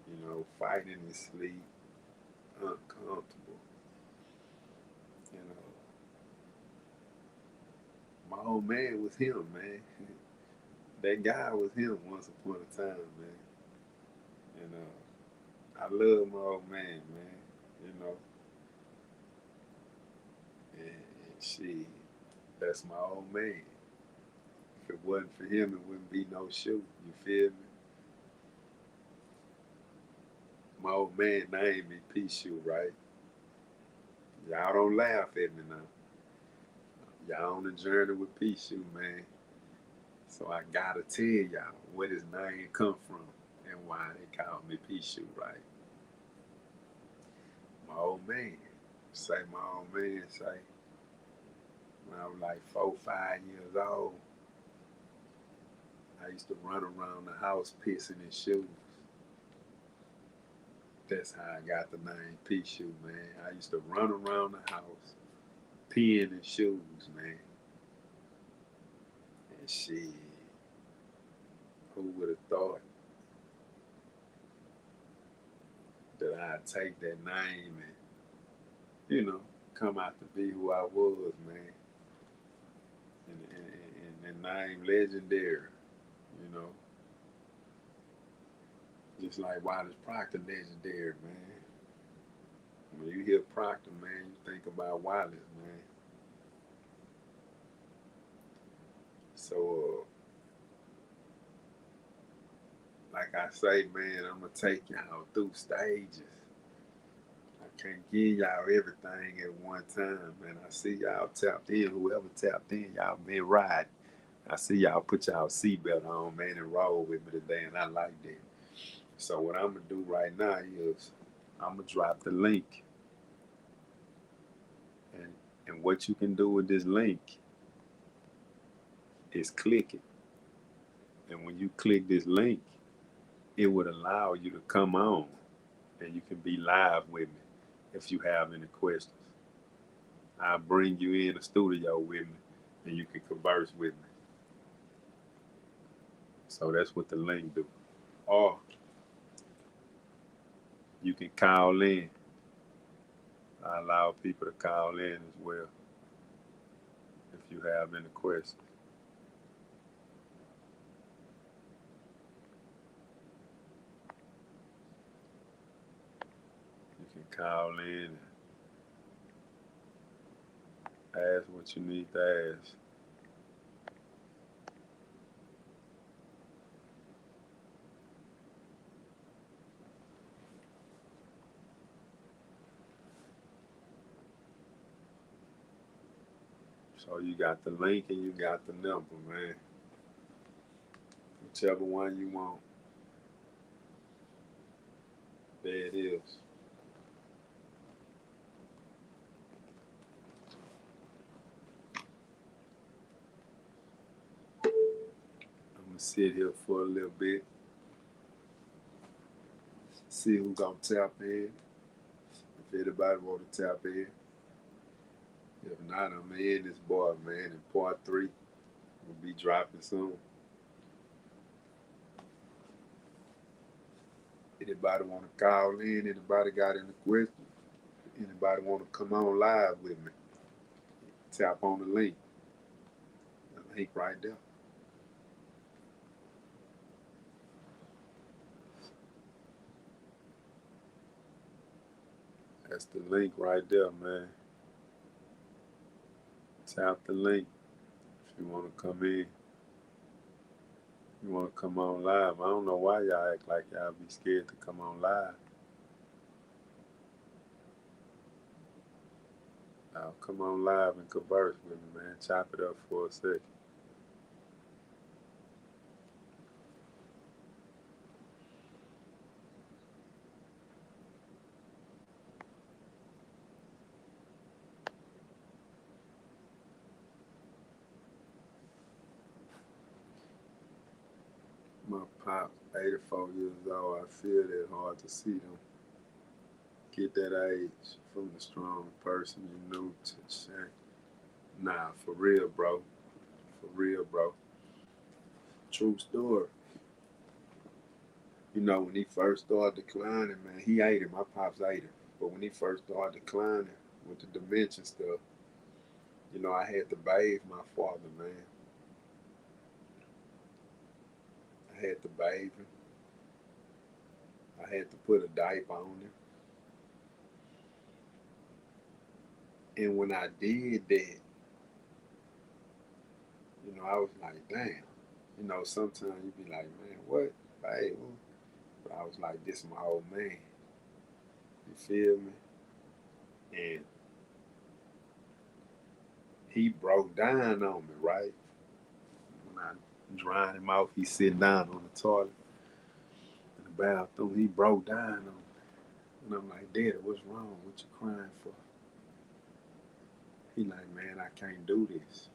[SPEAKER 2] you know, fighting in his sleep, uncomfortable. You know, my old man was him, man. That guy was him once upon a time, man. And I love my old man, you know. And she, that's my old man. If it wasn't for him, it wouldn't be no shoe. You feel me? My old man named me Kingshoo, right? Y'all don't laugh at me now. Y'all on the journey with Kingshoo, man. So I gotta tell y'all where his name come from and why they call me Kingshoo, right? My old man, my old man say, when I was like 4, 5 years old, I used to run around the house pissing in shoes. That's how I got the name Kingshoo, man. I used to run around the house peeing in shoes, man. And shit, who would have thought whether I take that name and, come out to be who I was, man. And name legendary, you know. Just like Wallace Proctor legendary, man. When you hear Proctor, man, you think about Wallace, man. So, like I say, man, I'm gonna take y'all through stages. I can't give y'all everything at one time, man. I see y'all tapped in. Whoever tapped in, y'all been riding. I see y'all put y'all seatbelt on, man, and roll with me today, and I like that. So what I'm gonna do right now is I'm gonna drop the link, and what you can do with this link is click it, and when you click this link, it would allow you to come on, and you can be live with me if you have any questions. I'll bring you in the studio with me, and you can converse with me. So that's what the link do. Or you can call in. I allow people to call in as well if you have any questions. You can call in and ask what you need to ask. So you got the link and you got the number, man. Whichever one you want. There it is. I'm gonna sit here for a little bit. See who gonna tap in. If anybody wanna tap in. If not, I'm gonna end this boy, man. In part 3, we'll be dropping soon. Anybody wanna call in? Anybody got any questions? Anybody wanna come on live with me? Tap on the link. The link right there. That's the link right there, man. Tap the link if you want to come in. You want to come on live. I don't know why y'all act like y'all be scared to come on live. I'll come on live and converse with me, man. Chop it up for a second. My pop, 84 years old. I feel that hard to see them get that age from the strong person you knew to change. Nah, for real, bro. For real, bro. True story. You know, when he first started declining, man, he ate it. My pop's ate it. But when he first started declining with the dementia stuff, I had to bathe my father, man. I had to bathe him. I had to put a diaper on him. And when I did that, I was like, damn. Sometimes you be like, man, what? Babe? But I was like, this is my old man. You feel me? And he broke down on me, right? When I dried him off, he sit down on the toilet in the bathroom. He broke down on me. And I'm like, Dad, what's wrong? What you crying for? He like, man, I can't do this.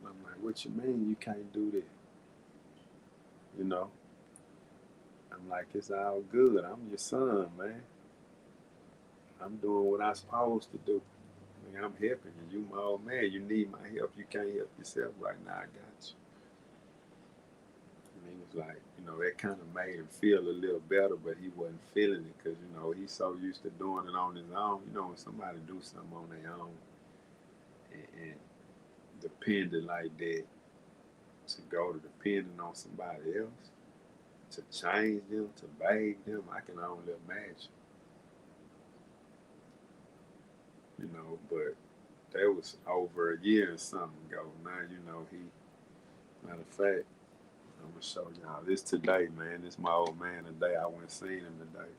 [SPEAKER 2] And I'm like, what you mean you can't do this? I'm like, it's all good. I'm your son, man. I'm doing what I'm supposed to do. I mean, I'm helping you. You my old man. You need my help. You can't help yourself right now. I got you. And he was like, that kind of made him feel a little better, but he wasn't feeling it because, he's so used to doing it on his own. When somebody do something on their own and depending like that, to go to depending on somebody else, to change them, to bathe them, I can only imagine. But that was over a year and something ago. Now, matter of fact, I'm gonna show y'all this today, man. This my old man today. I went and seen him today.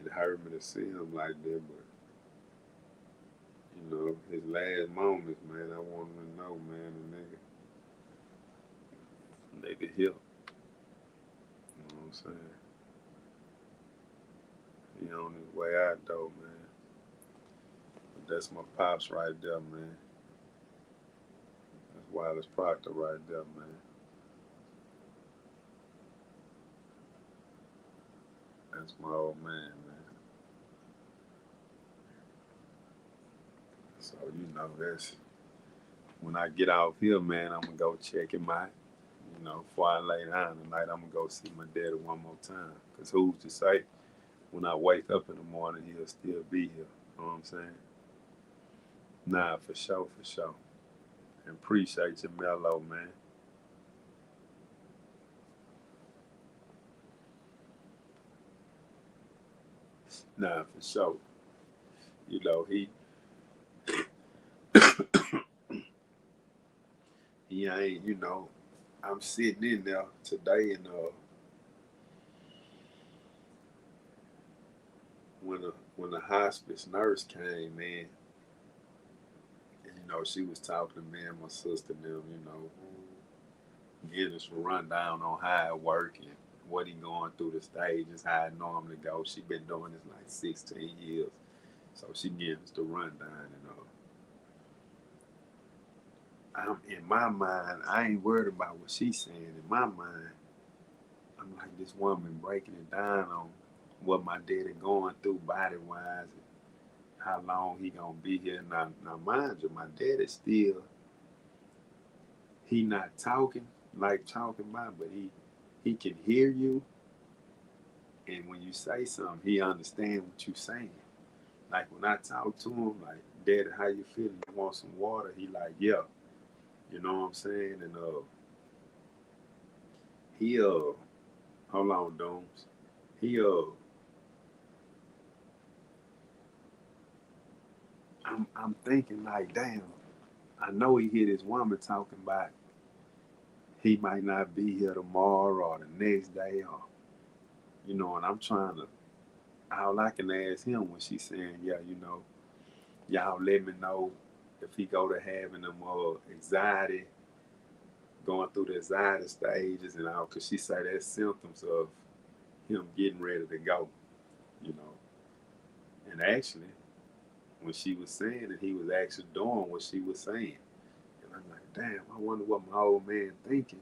[SPEAKER 2] It hurt me to see him like that, but his last moments, man, I want him to know, man, the nigga here. You know what I'm saying? He on his way out though, man. But that's my pops right there, man. That's Wireless Proctor right there, man. That's my old man, man. So that's when I get off here, man. I'm gonna go check him out. Before I lay down tonight, I'm gonna go see my daddy one more time. Cause who's to say when I wake up in the morning, he'll still be here. You know what I'm saying? Nah, for sure, for sure. And appreciate you, Mello, man. Nah, for sure. He he ain't. I'm sitting in there today, and when the hospice nurse came in, and she was talking to me and my sister and them, getting us a rundown on how it work and what he going through the stages, how it normally goes. She been doing this like 16 years, so she gives us the rundown. I'm in my mind, I ain't worried about what she's saying. In my mind, I'm like this woman breaking it down on what my daddy going through body wise, how long he gonna be here. Now, mind you, my daddy still, he not talking like talking about, but he can hear you, and when you say something, he understand what you saying. Like when I talk to him, like, Daddy, how you feeling? You want some water? He like, yeah. You know what I'm saying? And he hold on, Dooms. He I'm thinking like, damn, I know he hear this woman talking about he might not be here tomorrow or the next day, or and I'm trying to, all I can ask him when she's saying, yeah, y'all let me know if he go to having them anxiety, going through the anxiety stages and all, because she say that's symptoms of him getting ready to go, you know. And actually, when she was saying it, he was actually doing what she was saying. And I'm like, damn, I wonder what my old man thinking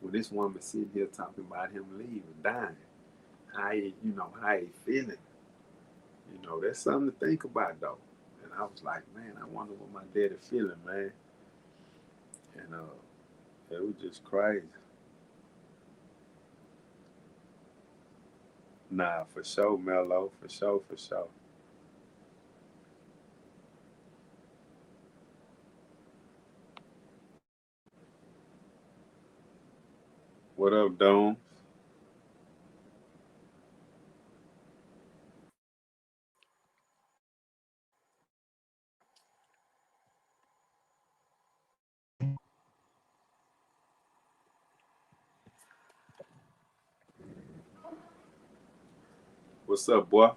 [SPEAKER 2] when this woman sitting here talking about him leaving, dying. How he feeling. That's something to think about though. And I was like, man, I wonder what my daddy feeling, man. And it was just crazy. Nah, for sure, Mello, for sure, for sure. What up, Dome? What's up, boy?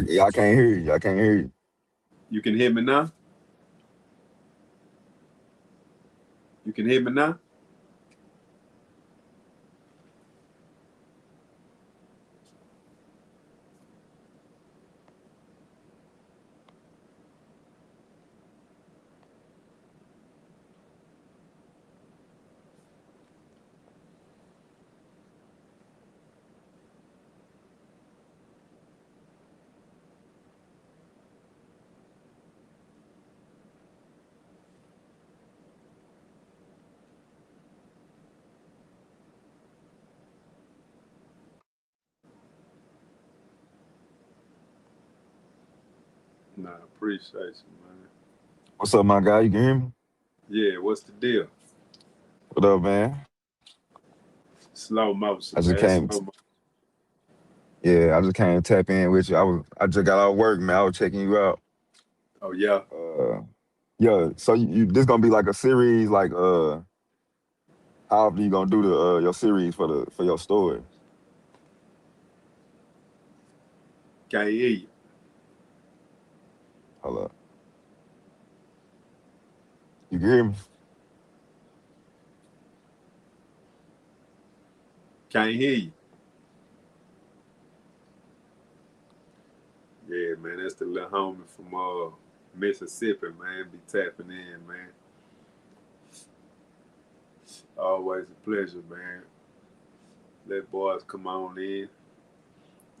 [SPEAKER 3] Yeah, I can't hear you. I can't hear you.
[SPEAKER 2] You can hear me now? You can hear me now? Nah, I appreciate you, man.
[SPEAKER 3] What's up, my guy? You can hear me?
[SPEAKER 2] Yeah, what's the deal?
[SPEAKER 3] What up, man?
[SPEAKER 2] Slow
[SPEAKER 3] I
[SPEAKER 2] motion,
[SPEAKER 3] just
[SPEAKER 2] man.
[SPEAKER 3] came.
[SPEAKER 2] Slow motion.
[SPEAKER 3] Yeah, I just came to tap in with you. I just got out of work, man. I was checking you out.
[SPEAKER 2] Oh yeah.
[SPEAKER 3] Uh, yeah. So this gonna be like a series, like how often you gonna do the your series for your stories?
[SPEAKER 2] Can't hear you.
[SPEAKER 3] Hold up. You can hear me?
[SPEAKER 2] Can't hear you. Yeah, man. That's the little homie from Mississippi, man. Be tapping in, man. Always a pleasure, man. Let boys come on in,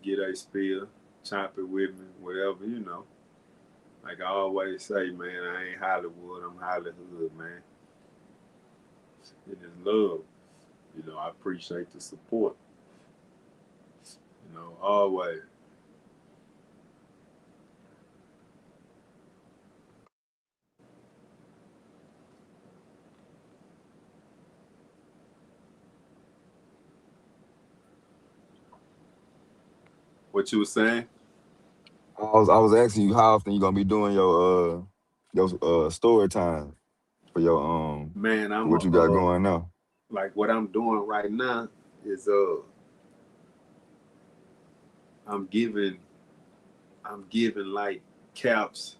[SPEAKER 2] get a spill, chop it with me, whatever, you know. Like I always say, man, I ain't Hollywood, I'm Hollywood, man. It is love. You know, I appreciate the support. You know, always. What you was saying?
[SPEAKER 3] I was asking you how often you gonna be doing your story time for your
[SPEAKER 2] Man,
[SPEAKER 3] for what you got going now.
[SPEAKER 2] like what I'm doing right now is I'm giving I'm giving like caps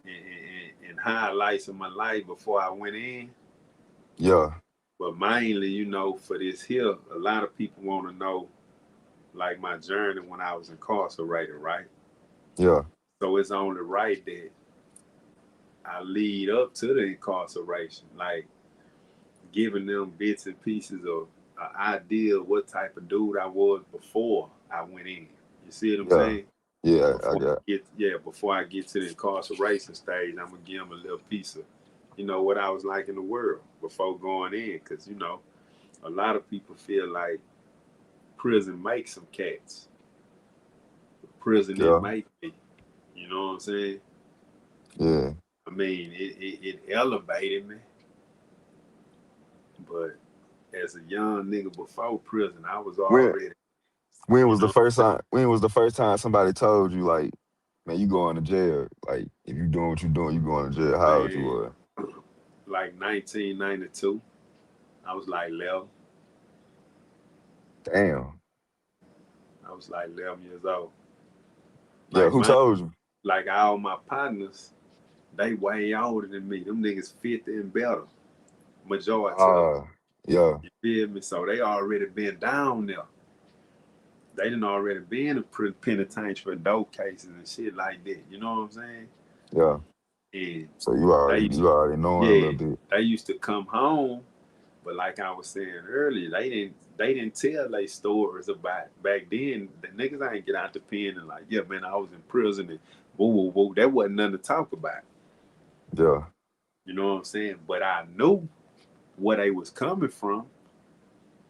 [SPEAKER 2] and highlights of my life before I went in.
[SPEAKER 3] Yeah,
[SPEAKER 2] But mainly, you know, for this here, a lot of people want to know like my journey when I was incarcerated, right?
[SPEAKER 3] yeah,
[SPEAKER 2] So it's only right that I lead up to the incarceration, like giving them bits and pieces of an idea of what type of dude I was before I went in. You see what I'm
[SPEAKER 3] yeah,
[SPEAKER 2] saying?
[SPEAKER 3] yeah. I got.
[SPEAKER 2] Before I get to the incarceration stage, I'm gonna give them a little piece of, you know, what I was like in the world before going in, because you know, a lot of people feel like prison makes some cats. Prison didn't
[SPEAKER 3] Yeah,
[SPEAKER 2] make me. You know what I'm saying?
[SPEAKER 3] yeah.
[SPEAKER 2] I mean, it elevated me, but as a young nigga before prison, I was
[SPEAKER 3] When
[SPEAKER 2] already,
[SPEAKER 3] when
[SPEAKER 2] you
[SPEAKER 3] was the
[SPEAKER 2] know,
[SPEAKER 3] first time? When was the first time somebody told you like, man, you going to jail? Like, if you doing what you doing, you going to jail? How old you
[SPEAKER 2] man,
[SPEAKER 3] were?
[SPEAKER 2] like 1992, I was like 11.
[SPEAKER 3] Damn.
[SPEAKER 2] I was like 11 years old.
[SPEAKER 3] Yeah.
[SPEAKER 2] Like
[SPEAKER 3] Who
[SPEAKER 2] my,
[SPEAKER 3] told you?
[SPEAKER 2] like all my partners, they way older than me. Them niggas 50 and better, majority of them.
[SPEAKER 3] Ah, yeah,
[SPEAKER 2] You feel me? So they already been down there. They didn't already been in the penitentiary for dope cases and shit like that. You know what I'm saying?
[SPEAKER 3] yeah.
[SPEAKER 2] And
[SPEAKER 3] So you
[SPEAKER 2] they
[SPEAKER 3] already
[SPEAKER 2] used,
[SPEAKER 3] you already knowing a little
[SPEAKER 2] yeah,
[SPEAKER 3] bit.
[SPEAKER 2] they used to come home, but like I was saying earlier, they didn't tell their stories about back then. The niggas ain't get out the pen and like, yeah, man, I was in prison and woo woo woo. That wasn't nothing to talk about.
[SPEAKER 3] Yeah,
[SPEAKER 2] You know what I'm saying? But I knew where they was coming from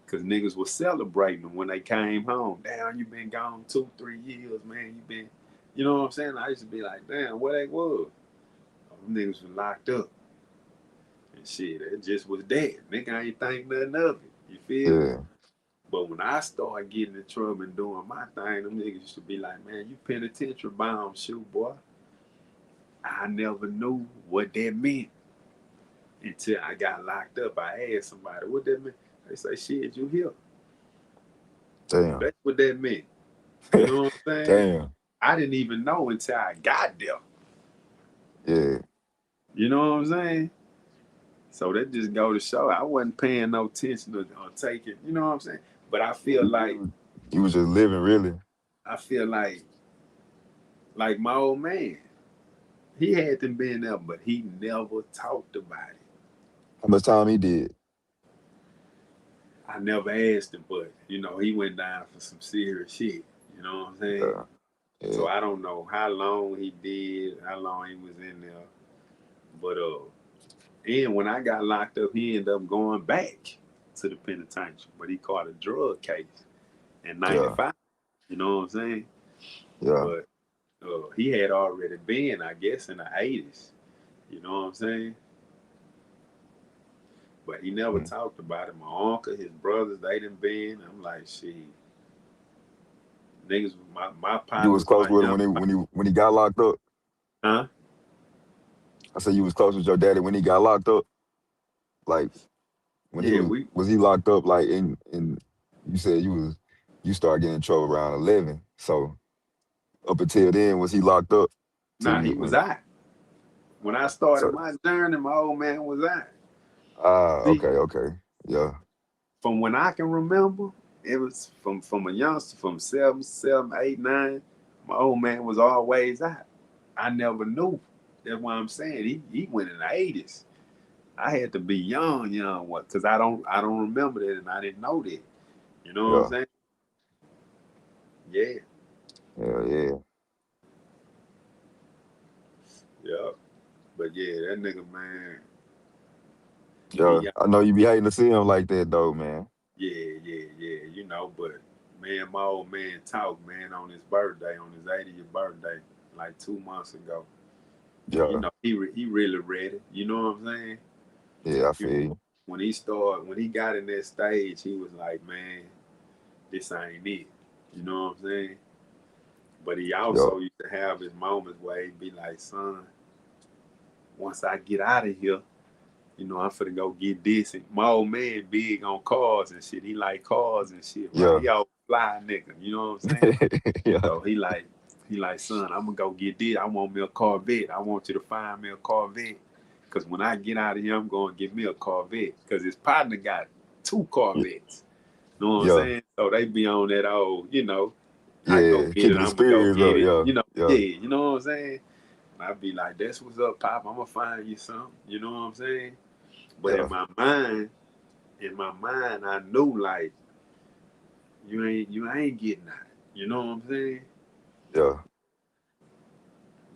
[SPEAKER 2] because niggas was celebrating them when they came home. Damn, you been gone 2, 3 years, man. You been, you know what I'm saying? I used to be like, damn, where they was? Oh, them niggas was locked up and shit. It just was dead. Nigga ain't think nothing of it. You feel me?
[SPEAKER 3] yeah.
[SPEAKER 2] But when I started getting in trouble and doing my thing, them niggas used to be like, man, you penitentiary bound, shoot, boy. I never knew what that meant until I got locked up. I asked somebody, what that mean? They say, shit, you here.
[SPEAKER 3] Damn.
[SPEAKER 2] That's what that meant. You know what I'm saying?
[SPEAKER 3] Damn.
[SPEAKER 2] I didn't even know until I got there.
[SPEAKER 3] Yeah.
[SPEAKER 2] You know what I'm saying? So that just go to show I wasn't paying no attention or taking, you know what I'm saying? But
[SPEAKER 3] Yeah, you was just living really.
[SPEAKER 2] I feel like my old man, he had them been there, but he never talked about it.
[SPEAKER 3] How much time he did?
[SPEAKER 2] I never asked him, but you know, he went down for some serious shit. You know what I'm saying?
[SPEAKER 3] Yeah. Yeah.
[SPEAKER 2] So I don't know how long he did, how long he was in there. But and when I got locked up, he ended up going back to the penitentiary, but he caught a drug case in
[SPEAKER 3] Yeah.
[SPEAKER 2] '95. You know what I'm saying?
[SPEAKER 3] Yeah.
[SPEAKER 2] But He had already been, I guess, in the 80s. You know what I'm saying? But he never
[SPEAKER 3] Mm.
[SPEAKER 2] talked about it. My uncle, his brothers, they done been. I'm like, shit, niggas, my
[SPEAKER 3] You was
[SPEAKER 2] partners,
[SPEAKER 3] close
[SPEAKER 2] my
[SPEAKER 3] with him
[SPEAKER 2] young,
[SPEAKER 3] when he got locked up.
[SPEAKER 2] huh?
[SPEAKER 3] I said you was close with your daddy when he got locked up. Like when he
[SPEAKER 2] Yeah, we,
[SPEAKER 3] was he locked up like in you said you started getting in trouble around 11. So up until then was he locked up till
[SPEAKER 2] nah,
[SPEAKER 3] you
[SPEAKER 2] he was
[SPEAKER 3] when
[SPEAKER 2] out. When I started
[SPEAKER 3] so
[SPEAKER 2] my journey, my old man was out. See,
[SPEAKER 3] okay. Yeah.
[SPEAKER 2] from when I can remember, it was from a youngster, from 7, 7, 8, 9. My old man was always out. I never knew. That's why I'm saying he went in the 80s. I had to be young, what? Because I don't remember that, and I didn't know that. You know what I'm
[SPEAKER 3] Yeah.
[SPEAKER 2] saying? Yeah,
[SPEAKER 3] Yeah.
[SPEAKER 2] yeah. But yeah, that nigga, man,
[SPEAKER 3] Yeah.
[SPEAKER 2] he,
[SPEAKER 3] I know you be hating to see him like that though, man.
[SPEAKER 2] yeah. But man, my old man talked, man, on his birthday, on his 80th birthday, like 2 months ago. And
[SPEAKER 3] Yeah.
[SPEAKER 2] he really ready. You know what I'm saying?
[SPEAKER 3] Yeah, I
[SPEAKER 2] He,
[SPEAKER 3] feel you.
[SPEAKER 2] when he got in that stage, he was like, man, this ain't it. You know what I'm saying? But he
[SPEAKER 3] Yeah.
[SPEAKER 2] also used to have his moments where he'd be like, son, once I get out of here, I'm finna go get this. And my old man big on cars and shit. He like cars and shit, right?
[SPEAKER 3] Yeah.
[SPEAKER 2] He all fly nigga. You know what I'm saying?
[SPEAKER 3] Yeah.
[SPEAKER 2] So he like, son, I'm gonna go get this. I want me a Corvette. I want you to find me a Corvette. Cause when I get out of here, I'm gonna get me a Corvette. Cause his partner got two Corvettes. You know what I'm
[SPEAKER 3] Yeah.
[SPEAKER 2] saying? So they be on that old, I go
[SPEAKER 3] Yeah.
[SPEAKER 2] get it,
[SPEAKER 3] Keeping the
[SPEAKER 2] I'm gonna go
[SPEAKER 3] spirits
[SPEAKER 2] get
[SPEAKER 3] up.
[SPEAKER 2] it.
[SPEAKER 3] Yeah.
[SPEAKER 2] Yeah,
[SPEAKER 3] Yeah.
[SPEAKER 2] you know what I'm saying? And I be like, that's what's up, Pop. I'm gonna find you something. You know what I'm saying? But
[SPEAKER 3] Yeah.
[SPEAKER 2] in my mind, I knew like you ain't getting that. You know what I'm saying?
[SPEAKER 3] Yeah.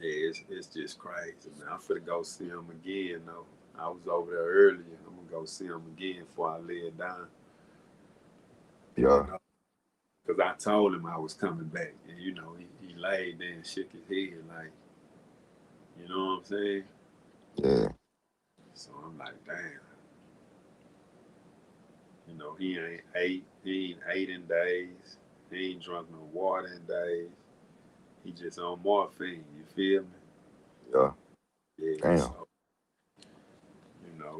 [SPEAKER 2] Yeah, it's just crazy, man. I'm finna go see him again though. I was over there earlier. I'm gonna go see him again before I lay it down. You
[SPEAKER 3] Yeah.
[SPEAKER 2] know, cause I told him I was coming back, and he laid there and shook his head like, you know what I'm saying?
[SPEAKER 3] Yeah.
[SPEAKER 2] So I'm like, damn. He ain't ate in days. He ain't drunk no water in days. He just on morphine. You feel me?
[SPEAKER 3] Yeah.
[SPEAKER 2] Yeah.
[SPEAKER 3] Damn.
[SPEAKER 2] So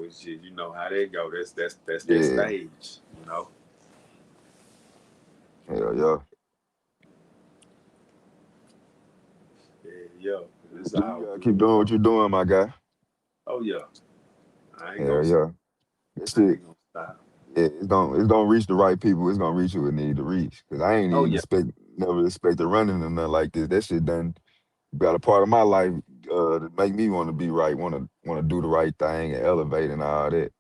[SPEAKER 2] it's just how that go. That's that
[SPEAKER 3] Yeah.
[SPEAKER 2] stage. You know.
[SPEAKER 3] Hell yeah.
[SPEAKER 2] Yeah, yo. It's
[SPEAKER 3] You
[SPEAKER 2] all
[SPEAKER 3] gotta keep
[SPEAKER 2] good
[SPEAKER 3] doing what
[SPEAKER 2] though.
[SPEAKER 3] you're doing, my guy.
[SPEAKER 2] Oh yeah. I ain't gonna.
[SPEAKER 3] Hell yeah. That
[SPEAKER 2] I
[SPEAKER 3] shit,
[SPEAKER 2] ain't gonna stop.
[SPEAKER 3] yeah, it's gonna reach the right people. It's gonna reach who it need to reach. Cause I ain't
[SPEAKER 2] Oh
[SPEAKER 3] even
[SPEAKER 2] yeah.
[SPEAKER 3] never expected running or nothing like this. That shit done got a part of my life to make me want to be right, want to do the right thing and elevate and all that.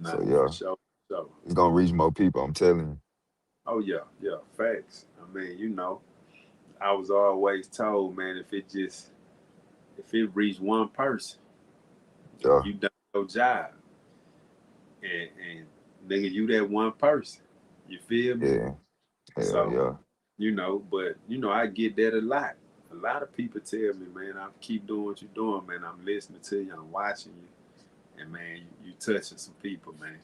[SPEAKER 2] Nah,
[SPEAKER 3] So
[SPEAKER 2] for
[SPEAKER 3] yeah,
[SPEAKER 2] sure. So.
[SPEAKER 3] it's gonna reach more people. I'm telling you.
[SPEAKER 2] Oh yeah. Yeah. Facts. I mean, I was always told, man, if it reached one person,
[SPEAKER 3] Yeah,
[SPEAKER 2] you done your job. And nigga, you that one person. You feel me?
[SPEAKER 3] yeah, hell
[SPEAKER 2] So,
[SPEAKER 3] yeah,
[SPEAKER 2] but I get that a lot. A lot of people tell me, man, I keep doing what you're doing, man. I'm listening to you, I'm watching you, and man, you touching some people, man.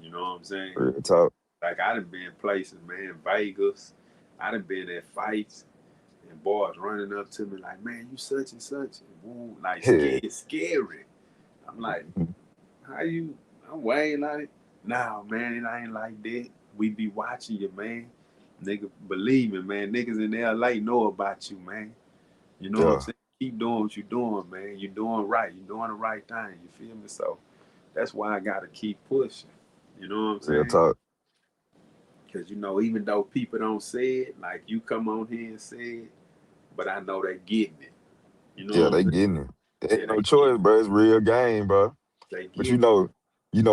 [SPEAKER 2] You know what I'm saying?
[SPEAKER 3] real talk.
[SPEAKER 2] Like I done been places, man, Vegas. I done been at fights and boys running up to me like, man, you such and such, and boom, like
[SPEAKER 3] Yeah,
[SPEAKER 2] scary. I'm like,
[SPEAKER 3] mhm.
[SPEAKER 2] how you? I'm way like, nah, man, it ain't like that. We be watching you, man. Nigga, believe me, man. Niggas in LA know about you, man. You know what I'm
[SPEAKER 3] Yeah,
[SPEAKER 2] saying? Keep doing what you're doing, man. You're doing right. You're doing the right thing. You feel me? So that's why I gotta keep pushing. You know what I'm
[SPEAKER 3] real
[SPEAKER 2] saying?
[SPEAKER 3] talk.
[SPEAKER 2] Because even though people don't say it, like you come on here and say it, but I know they getting it. You know
[SPEAKER 3] Yeah,
[SPEAKER 2] what I'm
[SPEAKER 3] they
[SPEAKER 2] saying?
[SPEAKER 3] getting it. There
[SPEAKER 2] Yeah,
[SPEAKER 3] ain't no
[SPEAKER 2] they getting
[SPEAKER 3] choice,
[SPEAKER 2] it.
[SPEAKER 3] bro. It's real game, bro.
[SPEAKER 2] They
[SPEAKER 3] But
[SPEAKER 2] getting it.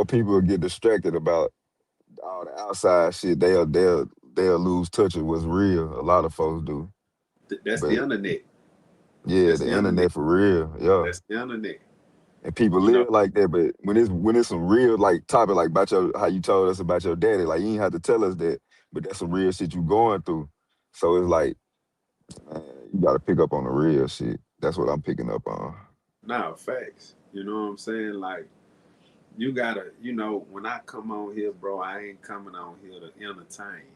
[SPEAKER 3] people get distracted about all the outside shit. They'll lose touch of what's real. A lot of folks do.
[SPEAKER 2] That's the
[SPEAKER 3] But
[SPEAKER 2] internet.
[SPEAKER 3] yeah,
[SPEAKER 2] That's
[SPEAKER 3] the
[SPEAKER 2] the internet.
[SPEAKER 3] internet for real. Yeah.
[SPEAKER 2] That's the internet.
[SPEAKER 3] And people
[SPEAKER 2] You know,
[SPEAKER 3] live like that, but when it's some real like topic like about your how you told us about your daddy, like you ain't have to tell us that, but that's some real shit you going through. So it's like, man, You gotta pick up on the real shit. That's what I'm picking up on.
[SPEAKER 2] Nah, facts. You know what I'm saying? Like, you gotta, when I come on here, bro, I ain't coming on here to entertain.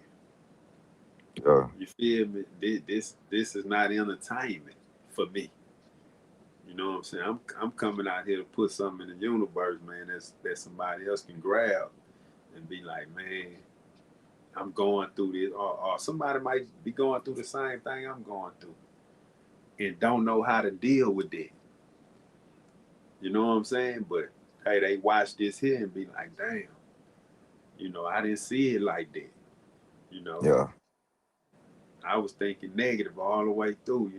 [SPEAKER 3] Yeah,
[SPEAKER 2] You feel me? This is not entertainment for me. You know what I'm saying? I'm coming out here to put something in the universe, man. That somebody else can grab and be like, man, I'm going through this, or somebody might be going through the same thing I'm going through and don't know how to deal with it. You know what I'm saying? But hey, they watch this here and be like, damn, I didn't see it like that. You know,
[SPEAKER 3] yeah,
[SPEAKER 2] I was thinking negative all the way through.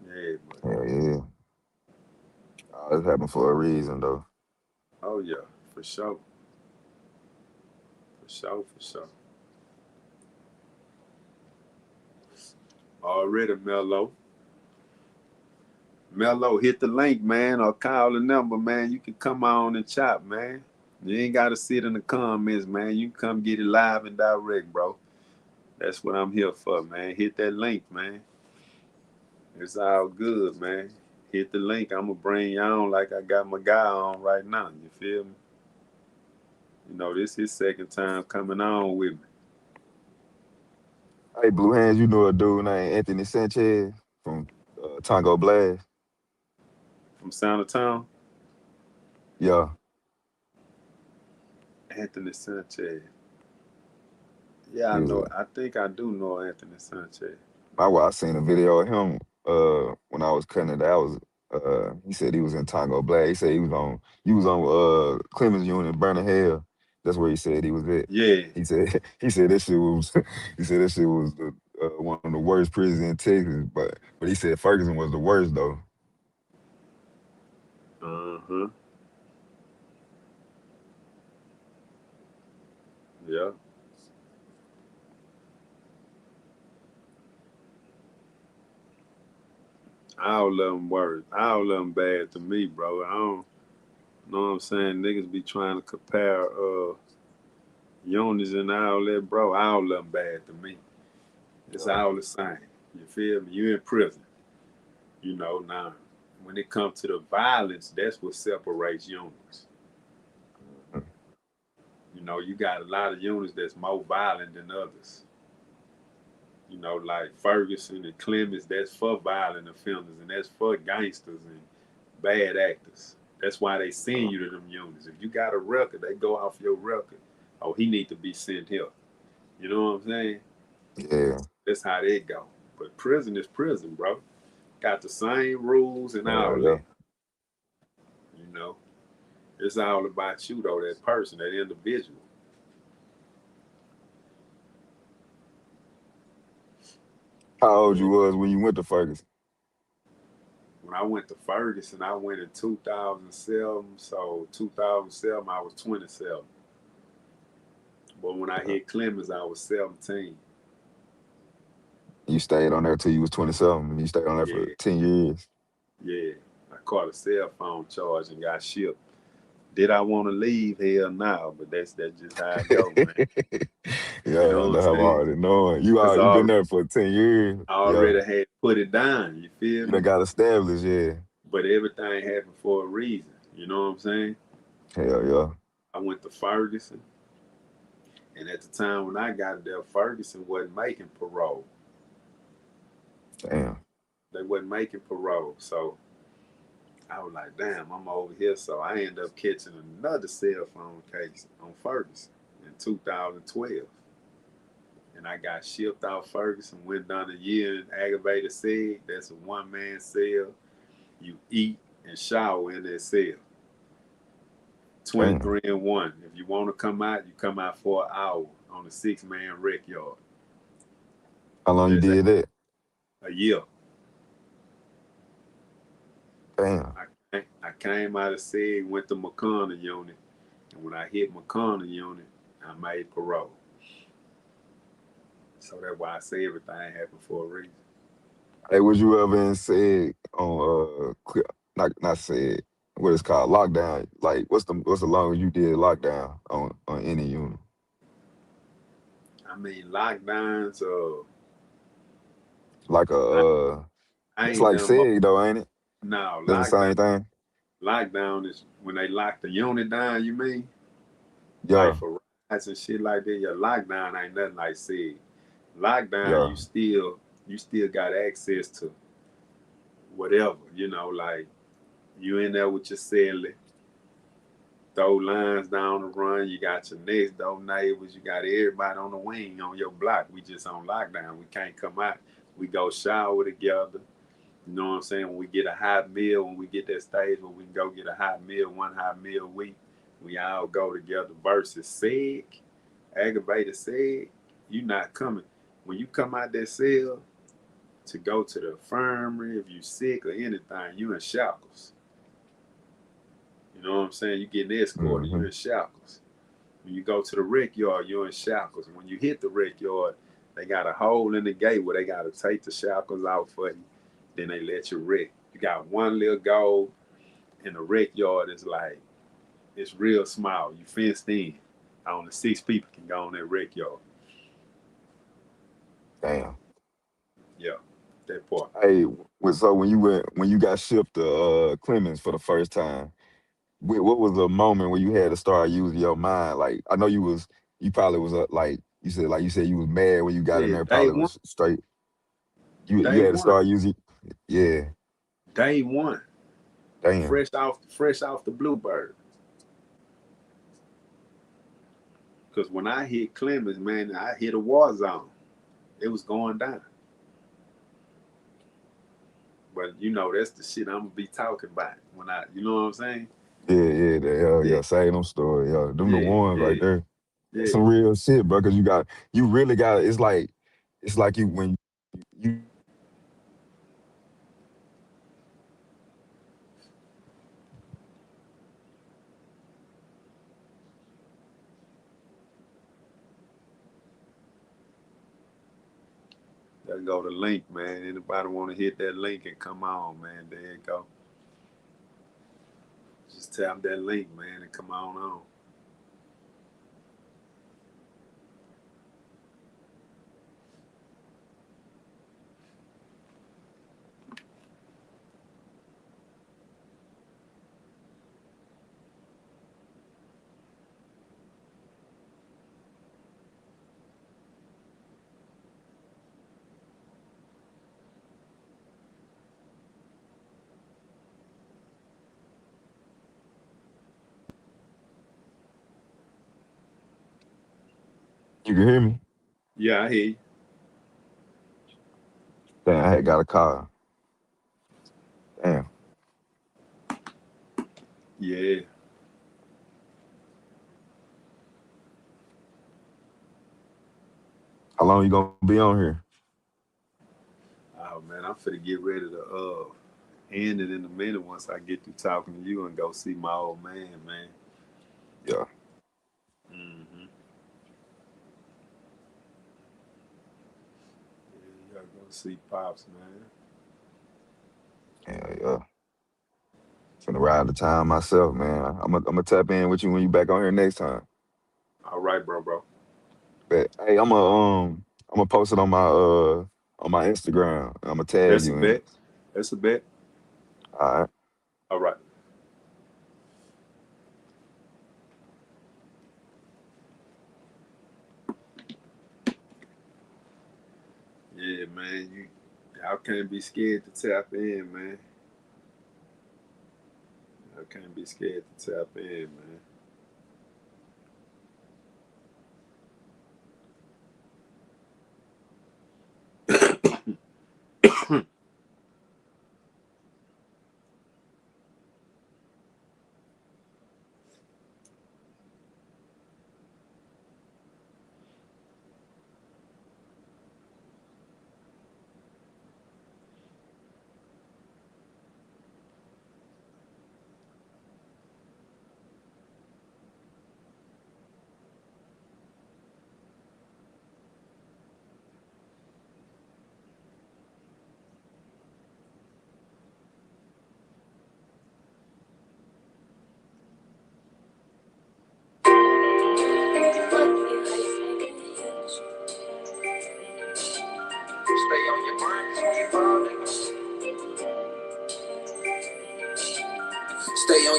[SPEAKER 2] Yeah, but
[SPEAKER 3] yeah, yeah. All this happened for a reason, though.
[SPEAKER 2] oh yeah, for sure, for sure, for sure. Already, Mello, hit the link, man, or call the number, man. You can come on and chop, man. You ain't got to sit in the comments, man. You can come get it live and direct, bro. That's what I'm here for, man. Hit that link, man. It's all good, man. Hit the link. I'm going to bring you on like I got my guy on right now. You feel me? This his second time coming on with me.
[SPEAKER 3] Hey, Blue Hands, you know a dude named Anthony Sanchez from Tango Blast?
[SPEAKER 2] From Sound of Town,
[SPEAKER 3] Yeah,
[SPEAKER 2] Anthony Sanchez. Yeah, I
[SPEAKER 3] he was
[SPEAKER 2] know.
[SPEAKER 3] a
[SPEAKER 2] I think I do know Anthony Sanchez.
[SPEAKER 3] my wife seen a video of him when I was cutting it. I was he said he was in Tango Black. He said he was on Clemens Unit Burning Hell. That's where he said he was at.
[SPEAKER 2] Yeah.
[SPEAKER 3] He said that shit was he said that shit was one of the worst prisons in Texas. But he said Ferguson was the worst though.
[SPEAKER 2] Uh-huh. Yeah. All of them worse. All of them bad to me, bro. I don't know what I'm saying. Niggas be trying to compare units and all that, bro. All of them bad to me. It's
[SPEAKER 3] Yeah.
[SPEAKER 2] all the same. You feel me? You in prison. Now when it comes to the violence, that's what separates units. You got a lot of units that's more violent than others. Like Ferguson and Clemens, that's for violent offenders and that's for gangsters and bad actors. That's why they send you to them units. If you got a record, they go off your record. Oh, he need to be sent here. You know what I'm saying?
[SPEAKER 3] Yeah.
[SPEAKER 2] That's how they go. But prison is prison, bro. Got the same rules and
[SPEAKER 3] Yeah.
[SPEAKER 2] all
[SPEAKER 3] Yeah.
[SPEAKER 2] that. You know, it's all about you though. That person, that individual.
[SPEAKER 3] How old you
[SPEAKER 2] Yeah.
[SPEAKER 3] was when you went to Ferguson?
[SPEAKER 2] When I went to Ferguson, I went in 2007. So 2007, I was 27. But when I
[SPEAKER 3] Yeah.
[SPEAKER 2] hit Clemens, I was 17.
[SPEAKER 3] You stayed on there till you was 27. You stayed on there for
[SPEAKER 2] Yeah,
[SPEAKER 3] 10 years.
[SPEAKER 2] yeah. I caught a cell phone charge and got shipped. Did I want to leave? Hell no, but that's just how it go, man. You
[SPEAKER 3] Yeah,
[SPEAKER 2] know what
[SPEAKER 3] that's
[SPEAKER 2] I'm
[SPEAKER 3] how I'm
[SPEAKER 2] saying?
[SPEAKER 3] already knowing.
[SPEAKER 2] Because
[SPEAKER 3] You been there for 10 years.
[SPEAKER 2] I
[SPEAKER 3] Yeah.
[SPEAKER 2] already had put it down. You feel
[SPEAKER 3] You done
[SPEAKER 2] me?
[SPEAKER 3] got established, yeah.
[SPEAKER 2] But everything happened for a reason. You know what I'm saying?
[SPEAKER 3] Hell yeah.
[SPEAKER 2] I went to Ferguson, and at the time when I got there, Ferguson wasn't making parole.
[SPEAKER 3] Damn.
[SPEAKER 2] They wasn't making parole, so I was like, damn, I'm over here. So I ended up catching another cell phone case on Ferguson in 2012. And I got shipped out Ferguson, went down a year in aggravated seg. That's a one-man cell. You eat and shower in that cell.
[SPEAKER 3] Damn.
[SPEAKER 2] 23 and 1. If you want to come out, you come out for an hour on a six-man rec yard.
[SPEAKER 3] How long you
[SPEAKER 2] That's
[SPEAKER 3] did that?
[SPEAKER 2] a year.
[SPEAKER 3] Damn.
[SPEAKER 2] I came out of SEG, went to McConnell unit. And when I hit McConnell unit, I made parole. So that's why I say everything happened for a reason.
[SPEAKER 3] Hey, was you ever in said on not said what it's called lockdown? Like what's the longest you did lockdown on any unit?
[SPEAKER 2] I mean, lockdowns,
[SPEAKER 3] Like a
[SPEAKER 2] I, I
[SPEAKER 3] it's
[SPEAKER 2] ain't
[SPEAKER 3] like
[SPEAKER 2] done mo-
[SPEAKER 3] SEG though, ain't it?
[SPEAKER 2] no
[SPEAKER 3] That's the
[SPEAKER 2] lockdown.
[SPEAKER 3] same thing.
[SPEAKER 2] Lockdown is when they lock the unit down. You mean like
[SPEAKER 3] Yeah,
[SPEAKER 2] for riots and shit like that? Your lockdown ain't nothing like said. Lockdown,
[SPEAKER 3] yeah.
[SPEAKER 2] you still got access to whatever. Like you in there with your celly, throw lines down the run. You got your next door neighbors. You got everybody on the wing on your block. We just on lockdown. We can't come out. We go shower together. You know what I'm saying? When we get a hot meal, when we get that stage where we can go get a hot meal, one hot meal a week, we all go together versus sick, aggravated sick, you not coming. When you come out that cell to go to the infirmary, if you sick or anything, you in shackles. You know what I'm saying? You getting escorted, you
[SPEAKER 3] Hmm.
[SPEAKER 2] in shackles. When you go to the rec yard, you're in shackles. When you hit the rec yard, they got a hole in the gate where they got to take the shackles out for you. Then they let you wreck. You got one little goal, and the rec yard is like, it's real small. You fenced in. Only 6 people can go on that rec yard.
[SPEAKER 3] Damn.
[SPEAKER 2] Yeah, that part.
[SPEAKER 3] Hey, so when you got shipped to Clemens for the first time, what was the moment when you had to start using your mind? Like I know you probably was like you said you was mad when you got in
[SPEAKER 2] Yeah,
[SPEAKER 3] there.
[SPEAKER 2] day
[SPEAKER 3] Probably
[SPEAKER 2] one,
[SPEAKER 3] was straight. You
[SPEAKER 2] day
[SPEAKER 3] had to
[SPEAKER 2] one,
[SPEAKER 3] start using. Yeah.
[SPEAKER 2] day one.
[SPEAKER 3] Damn.
[SPEAKER 2] Fresh off the Bluebird. Cause when I hit Clemens, man, I hit a war zone. It was going down. But that's the shit I'm gonna be talking about when you know what I'm saying?
[SPEAKER 3] Yeah.
[SPEAKER 2] Yeah,
[SPEAKER 3] Say them story. Yeah, them the
[SPEAKER 2] yeah,
[SPEAKER 3] ones right
[SPEAKER 2] yeah,
[SPEAKER 3] there. That's
[SPEAKER 2] yeah.
[SPEAKER 3] some real shit, bro. Cause you really got. It's like you when you
[SPEAKER 2] There go the link, man. Anybody want to hit that link and come on, man? There you go. Just tap that link, man, and come on.
[SPEAKER 3] you can hear me.
[SPEAKER 2] Yeah, I hear you.
[SPEAKER 3] Damn, I had got a call. Damn.
[SPEAKER 2] Yeah.
[SPEAKER 3] How long you gonna be on here?
[SPEAKER 2] Oh man, I'm finna get ready to end it in a minute once I get through talking to you and go see my old man, man.
[SPEAKER 3] Yeah.
[SPEAKER 2] Mm-hmm. Yeah, you gotta go see Pops, man.
[SPEAKER 3] Yeah. Finna ride the time myself, man. I'm gonna tap in with you when you back on here next time.
[SPEAKER 2] All right, bro.
[SPEAKER 3] But hey, I'm gonna post it on my Instagram. I'm gonna tag
[SPEAKER 2] That's a
[SPEAKER 3] you in it.
[SPEAKER 2] bet. That's a bet.
[SPEAKER 3] All right.
[SPEAKER 2] All right. Yeah, man. Y'all can't be scared to tap in, man. Y'all can't be scared to tap in, man.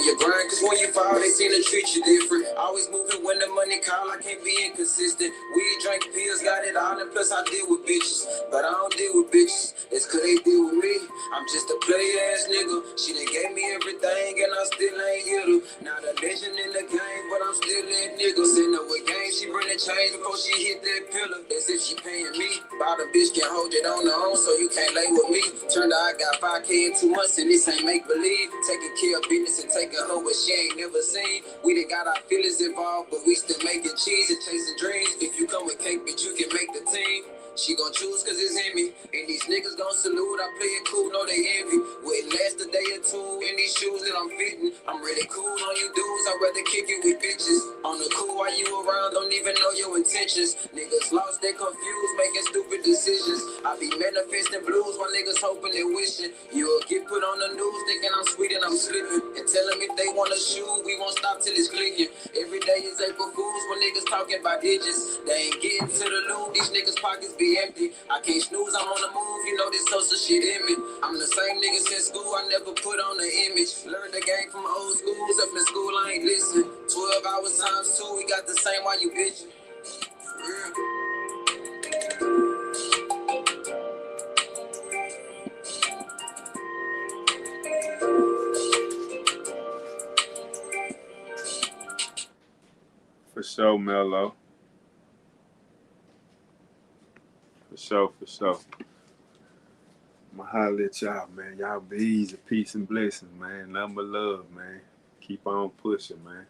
[SPEAKER 1] your grind, cause when you fall, they seem to treat you different. Always moving when the money call, I can't be inconsistent. Weed, drink, pills, got it all, and plus I deal with bitches. But I don't deal with bitches, it's cause they deal with me. I'm just a player ass nigga. She done gave me everything, and I still ain't hit her. Not a legend in the game, but I'm still that nigga. Send her with game, she bring the change before she hit that pillar. That's if she paying me. Bought a bitch, can hold it on her own, so you can't lay with me. Turned out I got 5K in 2 months, and this ain't make believe. Taking care of business and taking her where she ain't never seen. We done got our feelings involved, but we still making cheese and chasing dreams. If you come with cake, bitch, you can make the team. She gon' choose cause it's in me. And these niggas gon' salute, I play it cool, no they envy. Wouldn't last a day or two in these shoes that I'm fitting. I'm really cool on you dudes, I'd rather kick it with bitches. On the cool while you around, don't even know your intentions. Niggas lost, they confused, making stupid decisions. I be manifesting blues while niggas hoping and wishing. You'll get put on the news thinking I'm sweet and I'm slipping. And tell them if they wanna shoot, we won't stop till it's clicking. Every day is April Fools when niggas talking about digits. They ain't getting to the loot, these niggas pockets be empty. I can't snooze, I'm on the move, you know this social shit in me. I'm the same nigga since school, I never put on the image. Learned the game from old schools, up in school I ain't listen. 12 hours times 2, we got the same while you bitching. For real.
[SPEAKER 2] For sure, Mello. For sure, for sure. I'ma holler at y'all, man. Y'all be easy. Peace and blessings, man. Nothing but love, man. Keep on pushing, man.